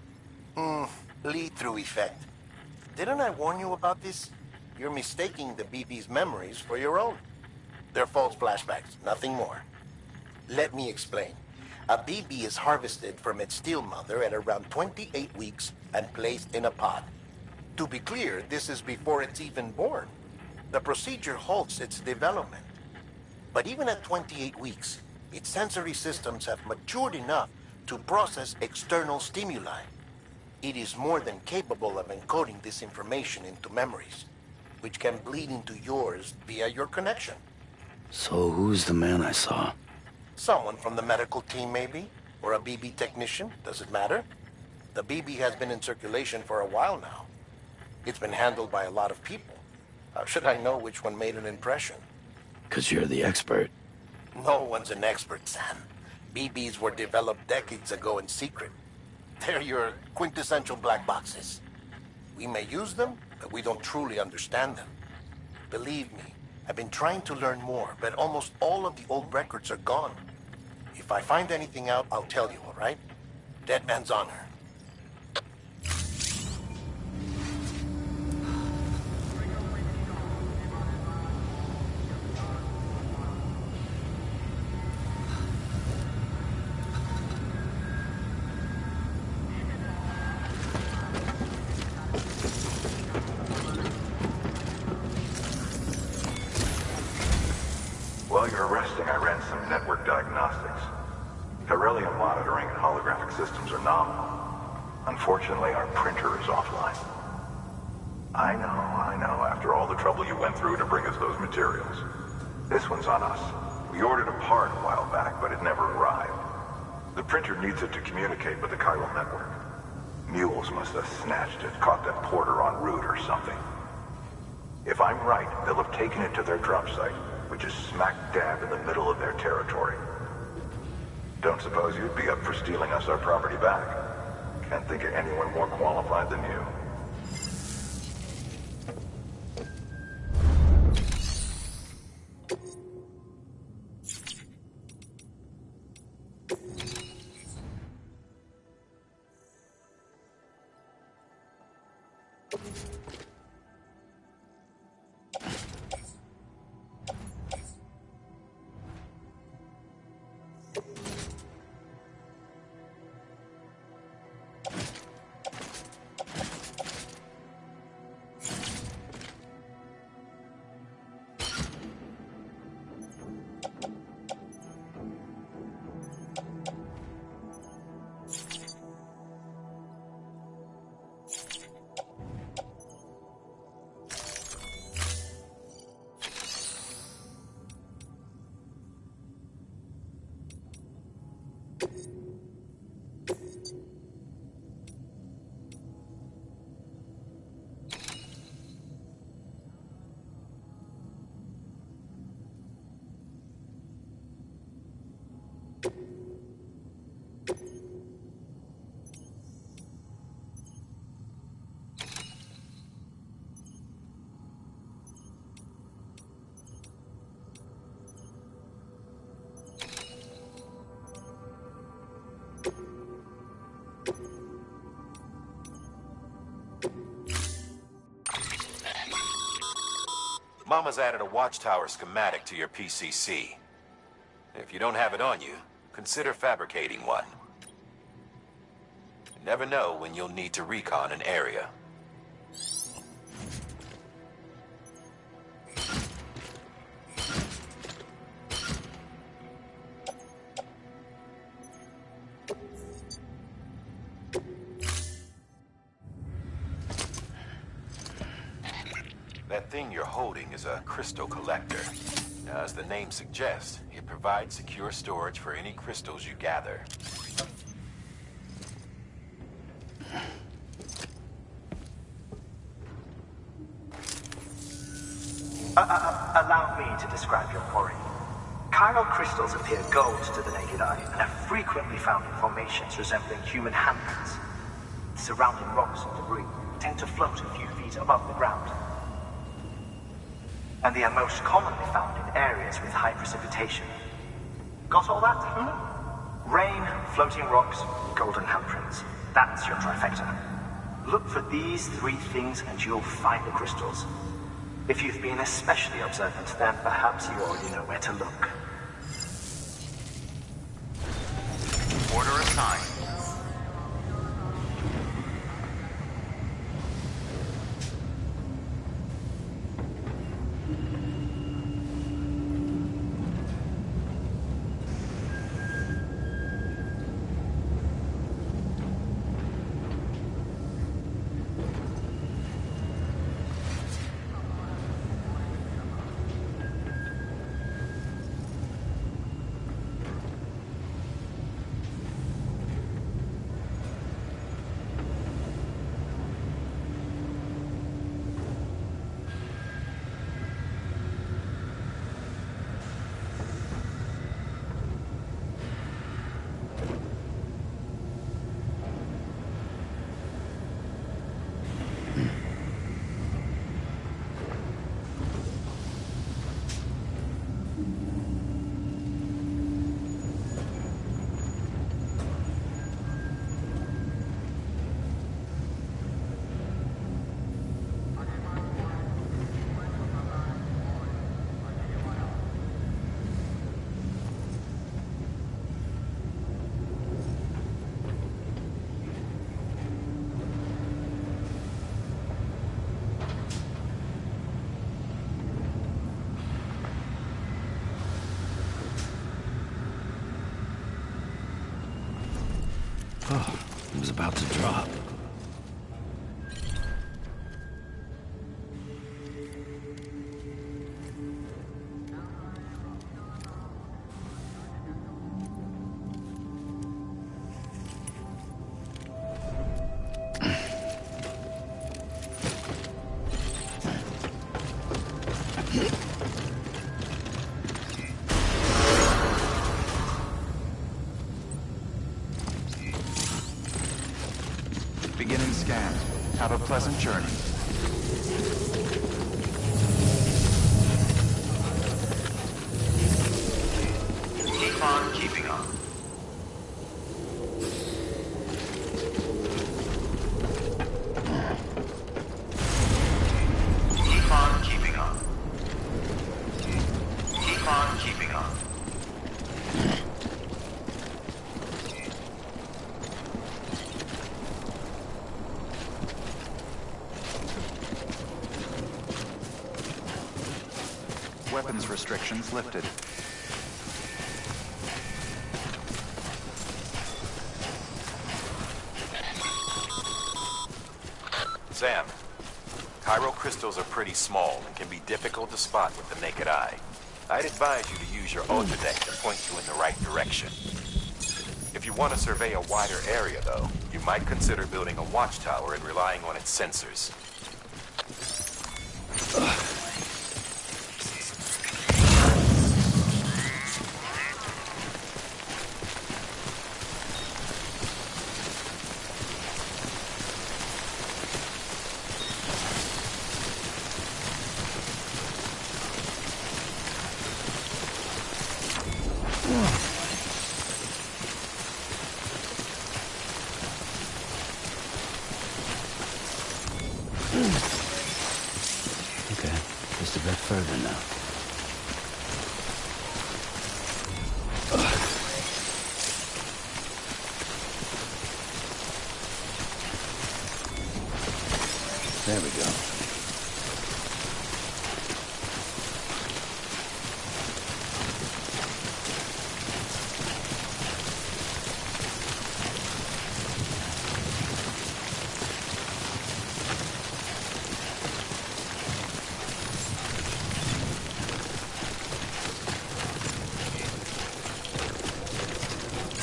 Lead-through effect. Didn't I warn you about this? You're mistaking the BB's memories for your own. They're false flashbacks, nothing more. Let me explain. A BB is harvested from its steel mother at around 28 weeks and placed in a pod. To be clear, this is before it's even born. The procedure halts its development. But even at 28 weeks, its sensory systems have matured enough to process external stimuli. It is more than capable of encoding this information into memories, which can bleed into yours via your connection. So who's the man I saw? Someone from the medical team, maybe? Or a BB technician? Does it matter? The BB has been in circulation for a while now. It's been handled by a lot of people. How should I know which one made an impression? 'Cause you're the expert. No one's an expert, Sam. BBs were developed decades ago in secret. They're your quintessential black boxes. We may use them, but we don't truly understand them. Believe me, I've been trying to learn more, but almost all of the old records are gone. If I find anything out, I'll tell you, all right? Dead man's honor. While you're resting, I ran some network diagnostics. Beryllium monitoring and holographic systems are nominal. Unfortunately, our printer is offline. I know, after all the trouble you went through to bring us those materials. This one's on us. We ordered a part a while back, but it never arrived. The printer needs it to communicate with the chiral network. Mules must have snatched it, caught that porter en route or something. If I'm right, they'll have taken it to their drop site, which is smack dab in the middle of their territory. Don't suppose you'd be up for stealing us our property back? Can't think of anyone more qualified than you. Mama's added a watchtower schematic to your PCC. If you don't have it on you, consider fabricating one. You never know when you'll need to recon an area. That thing you're holding is a crystal collector. Now, as the name suggests, it provides secure storage for any crystals you gather. me to describe your quarry. Chiral crystals appear gold to the naked eye and are frequently found in formations resembling human handprints. Surrounding rocks and debris tend to float a few feet above the ground. And they are most commonly found in areas with high precipitation. Got all that? Rain, floating rocks, golden handprints. That's your trifecta. Look for these three things and you'll find the crystals. If you've been especially observant, then perhaps you already know where to look. Order assigned. Oh, it was about to drop. Beginning scan. Have a pleasant journey. Keep on keeping on. Keep on keeping on. Keep on keeping on. Weapons restrictions lifted. Sam, chiral crystals are pretty small and can be difficult to spot with the naked eye. I'd advise you to use your ultra deck to point you in the right direction. If you want to survey a wider area, though, you might consider building a watchtower and relying on its sensors. Okay, just a bit further now. There we go.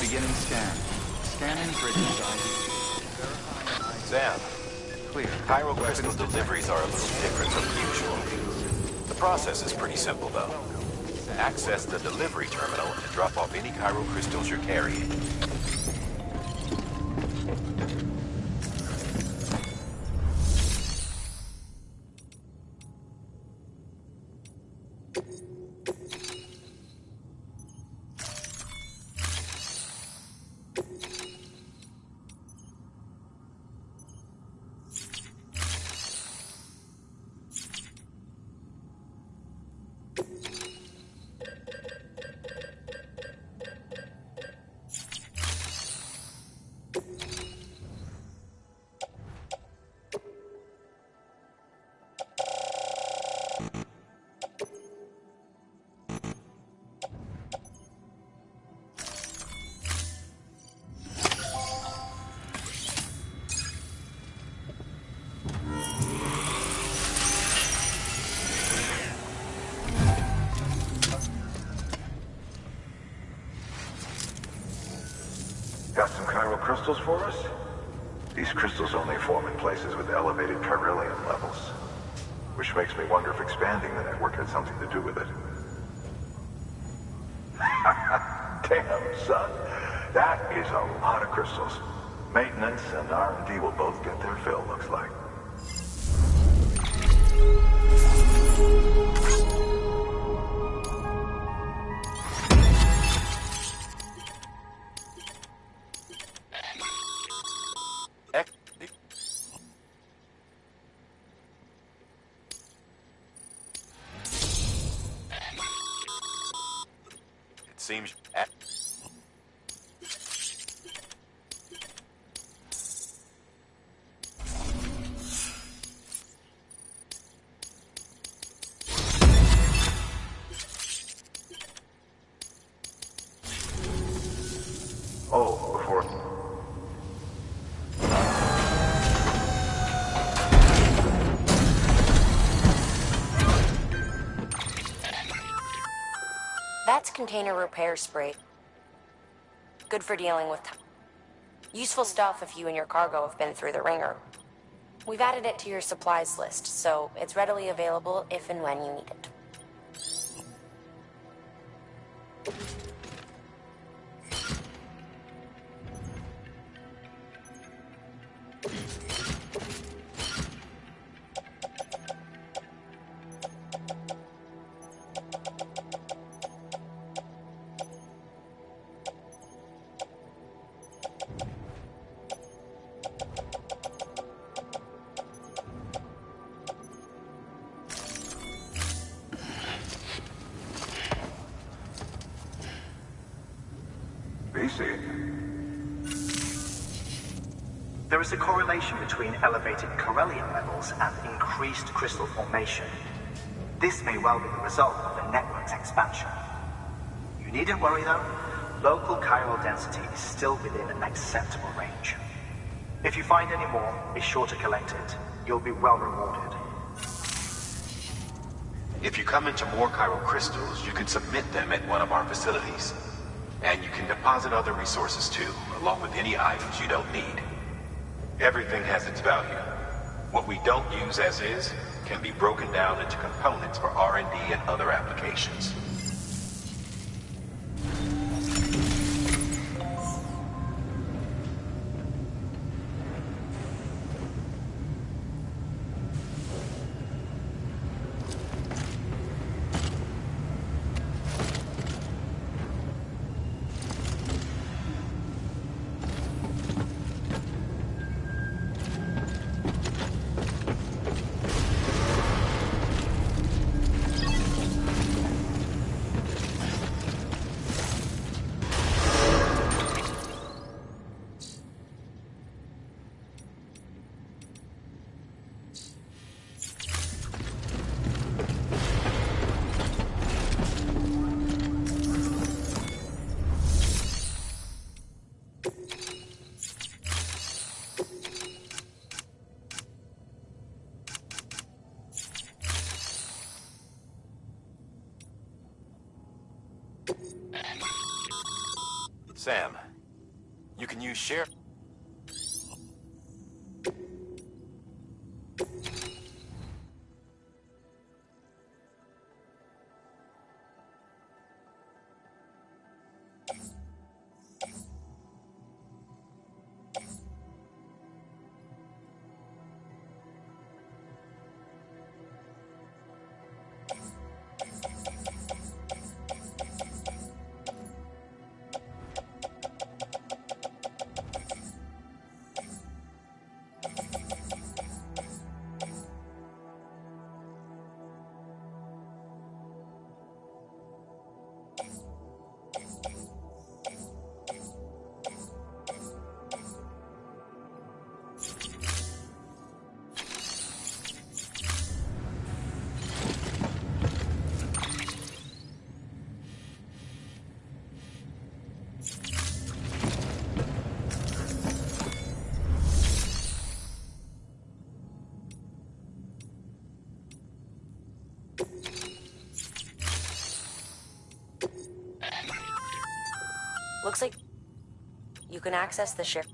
Beginning scan. Scanning bridges ID. Sam, Clear. chiral crystal deliveries are a little different from usual. The process is pretty simple, though. Access the delivery terminal and drop off any chiral crystals you're carrying. Got some chiral crystals for us? These crystals only form in places with elevated chiralium levels. Which makes me wonder if expanding the network had something to do with it. Damn, son. That is a lot of crystals. Maintenance and R&D will both get their fill, looks like. Seems... Oh, before... That's container repair spray. Good for dealing with time. Useful stuff if you and your cargo have been through the ringer. We've added it to your supplies list, so it's readily available if and when you need it. There is a correlation between elevated chiralium levels and increased crystal formation. This may well be the result of the network's expansion. You needn't worry though, local chiral density is still within an acceptable range. If you find any more, be sure to collect it. You'll be well rewarded. If you come into more chiral crystals, you can submit them at one of our facilities. And you can deposit other resources too, along with any items you don't need. Everything has its value. What we don't use as is can be broken down into components for R&D and other applications. Sam, you can use share... Looks like you can access the ship.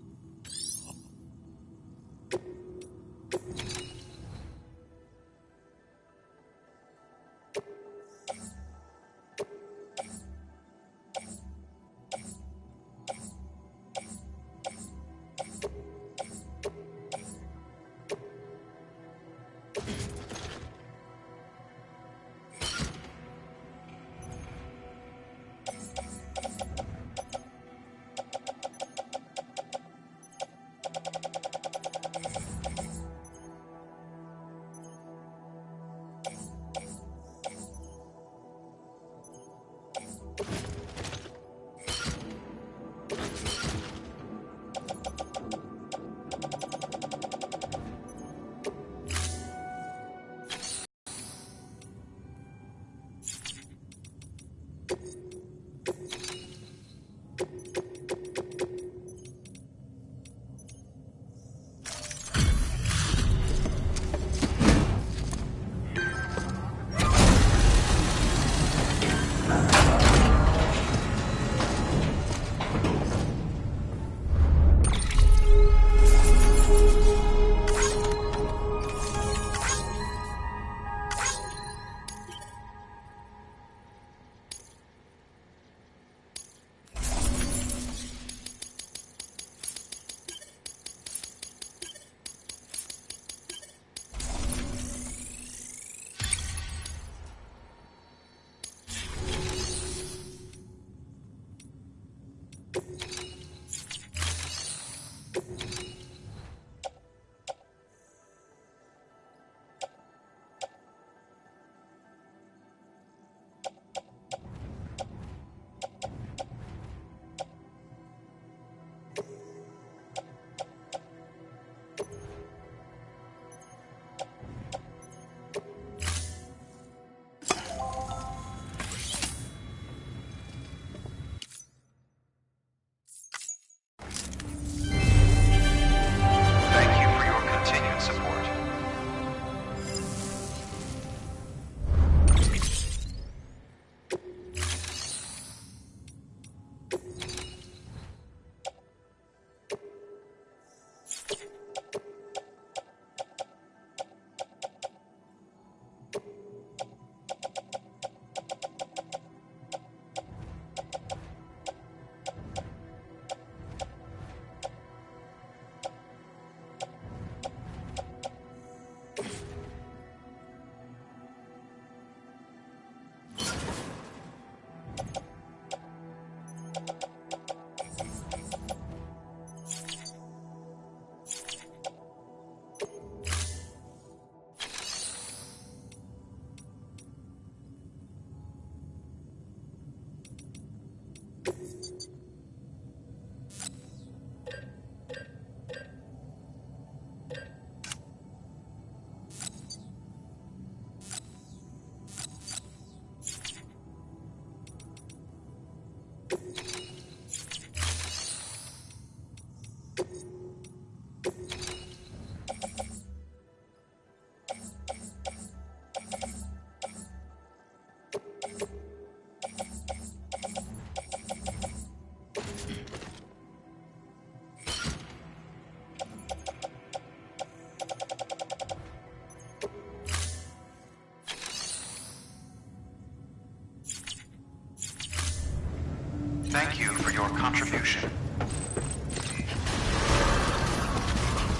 Thank you for your contribution.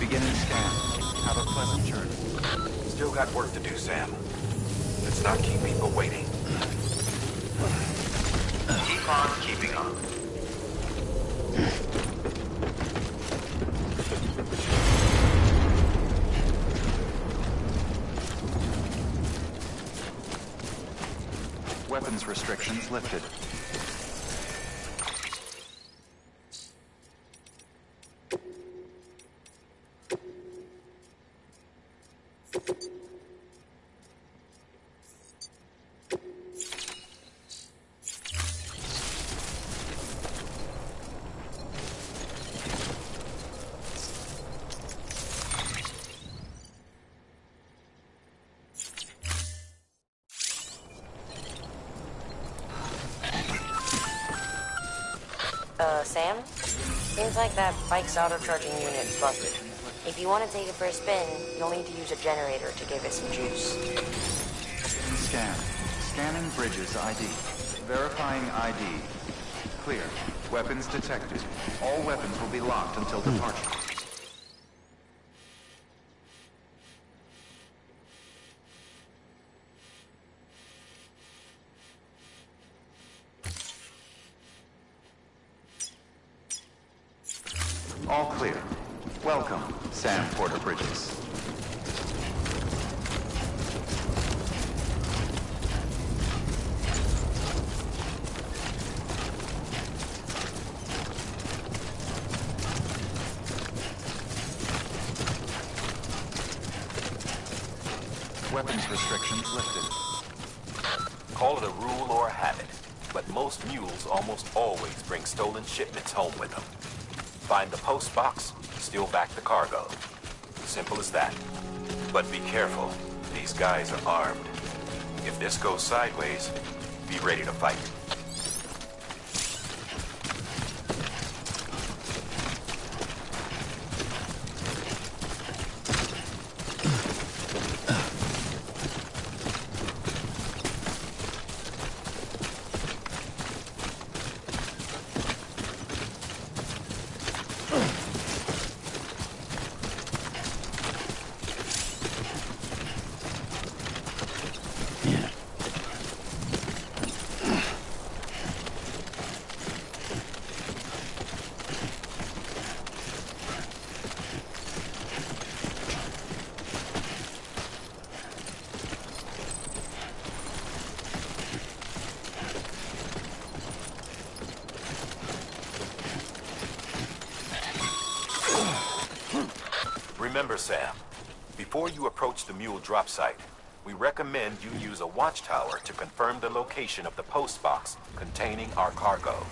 Beginning scan. Have a pleasant journey. Still got work to do, Sam. Let's not keep people waiting. Keep on keeping on. Weapons restrictions lifted. Sam? Seems like that bike's auto-charging unit's busted. If you want to take it for a spin, you'll need to use a generator to give it some juice. Scan. Scanning Bridges ID. Verifying ID. Clear. Weapons detected. All weapons will be locked until departure. All clear. Welcome, Sam Porter Bridges. Weapons restrictions lifted. Call it a rule or a habit, but most mules almost always bring stolen shipments home with them. Find the post box, steal back the cargo. Simple as that. But be careful. These guys are armed. If this goes sideways, be ready to fight. Remember, Sam, before you approach the mule drop site, we recommend you use a watchtower to confirm the location of the post box containing our cargo.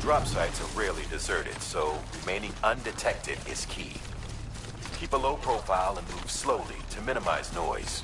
Drop sites are rarely deserted, so remaining undetected is key. Keep a low profile and move slowly to minimize noise.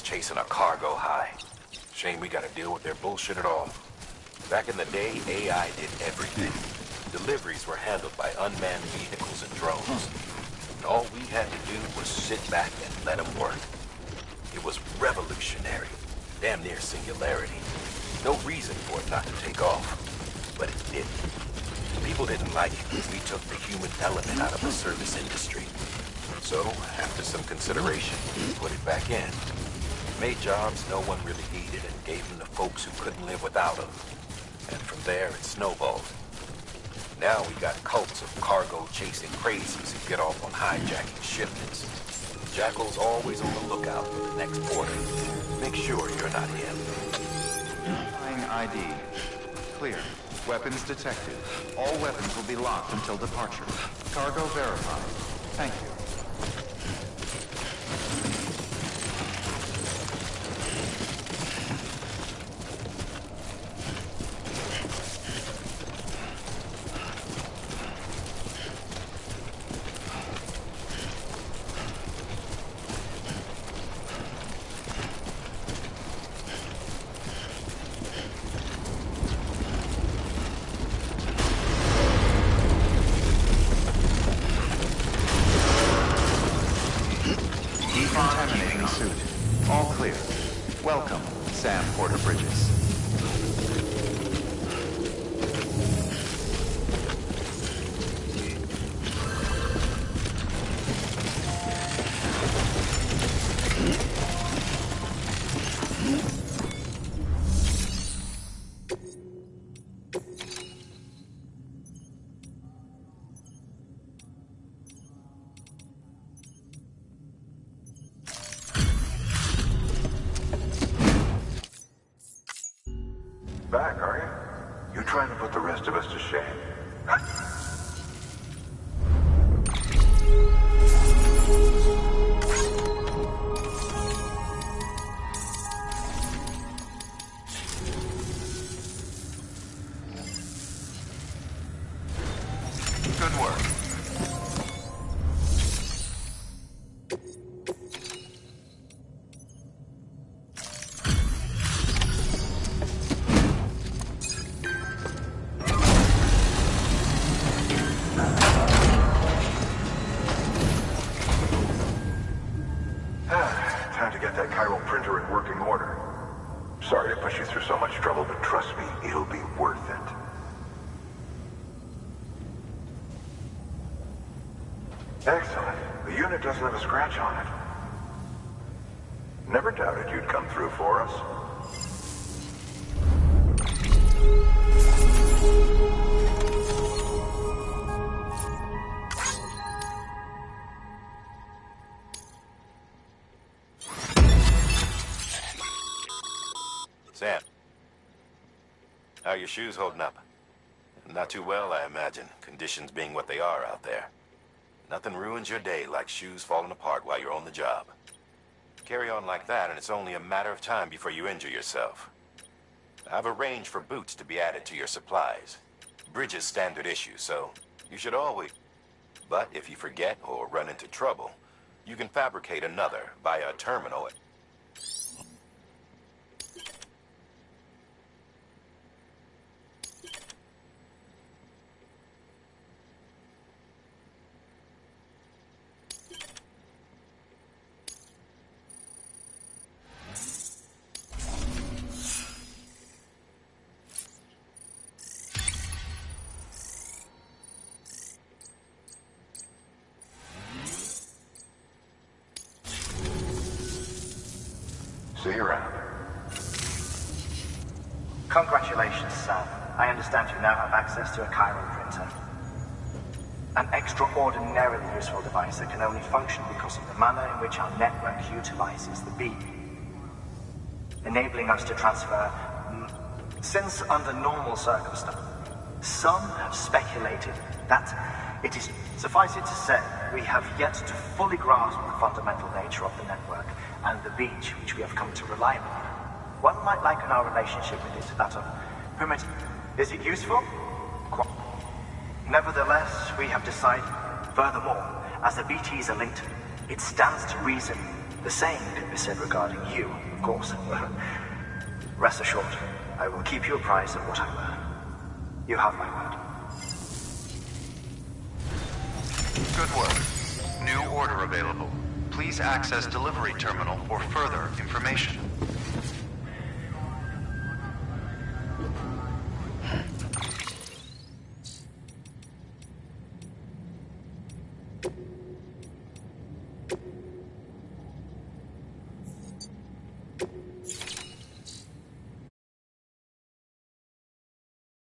chasing a cargo high. Shame we gotta deal with their bullshit at all. Back in the day, AI did everything. Deliveries were handled by unmanned vehicles and drones. And all we had to do was sit back and let them work. It was revolutionary. Damn near singularity. No reason for it not to take off. But it didn't. People didn't like it because we took the human element out of the service industry. So, after some consideration, we put it back in. Made jobs no one really needed and gave them to folks who couldn't live without them. And from there, it snowballed. Now we got cults of cargo-chasing crazies who get off on hijacking shipments. Jackal's always on the lookout for the next order. Make sure you're not him. Verifying ID. Clear. Weapons detected. All weapons will be locked until departure. Cargo verified. Thank you. Decontaminating suit. All clear. Welcome, Sam Porter Bridges. Back, are you? You're trying to put the rest of us to shame. Good work. Time to get that chiral printer in working order. Sorry to put you through so much trouble, but trust me, it'll be worth it. Excellent. The unit doesn't have a scratch on it. Never doubted you'd come through for us. Sam, how are your shoes holding up? Not too well, I imagine, conditions being what they are out there. Nothing ruins your day like shoes falling apart while you're on the job. Carry on like that, and it's only a matter of time before you injure yourself. I've arranged for boots to be added to your supplies. Bridges standard issue, so you should always... But if you forget or run into trouble, you can fabricate another via a terminal. See you around. Congratulations, Sam. I understand you now have access to a chiral printer. An extraordinarily useful device that can only function because of the manner in which our network utilizes the beam, enabling us to transfer... Since under normal circumstances, some have speculated that it is... Suffice it to say, we have yet to fully grasp the fundamental nature of the network and the beach which we have come to rely upon. One might liken our relationship with it to that of primitive. Is it useful? Nevertheless, we have decided, furthermore, as the BTs are linked, it stands to reason The same can be said regarding you, of course. Rest assured, I will keep you apprised of what I learn. You have my word. Good work. New order available. Please access delivery terminal for further information.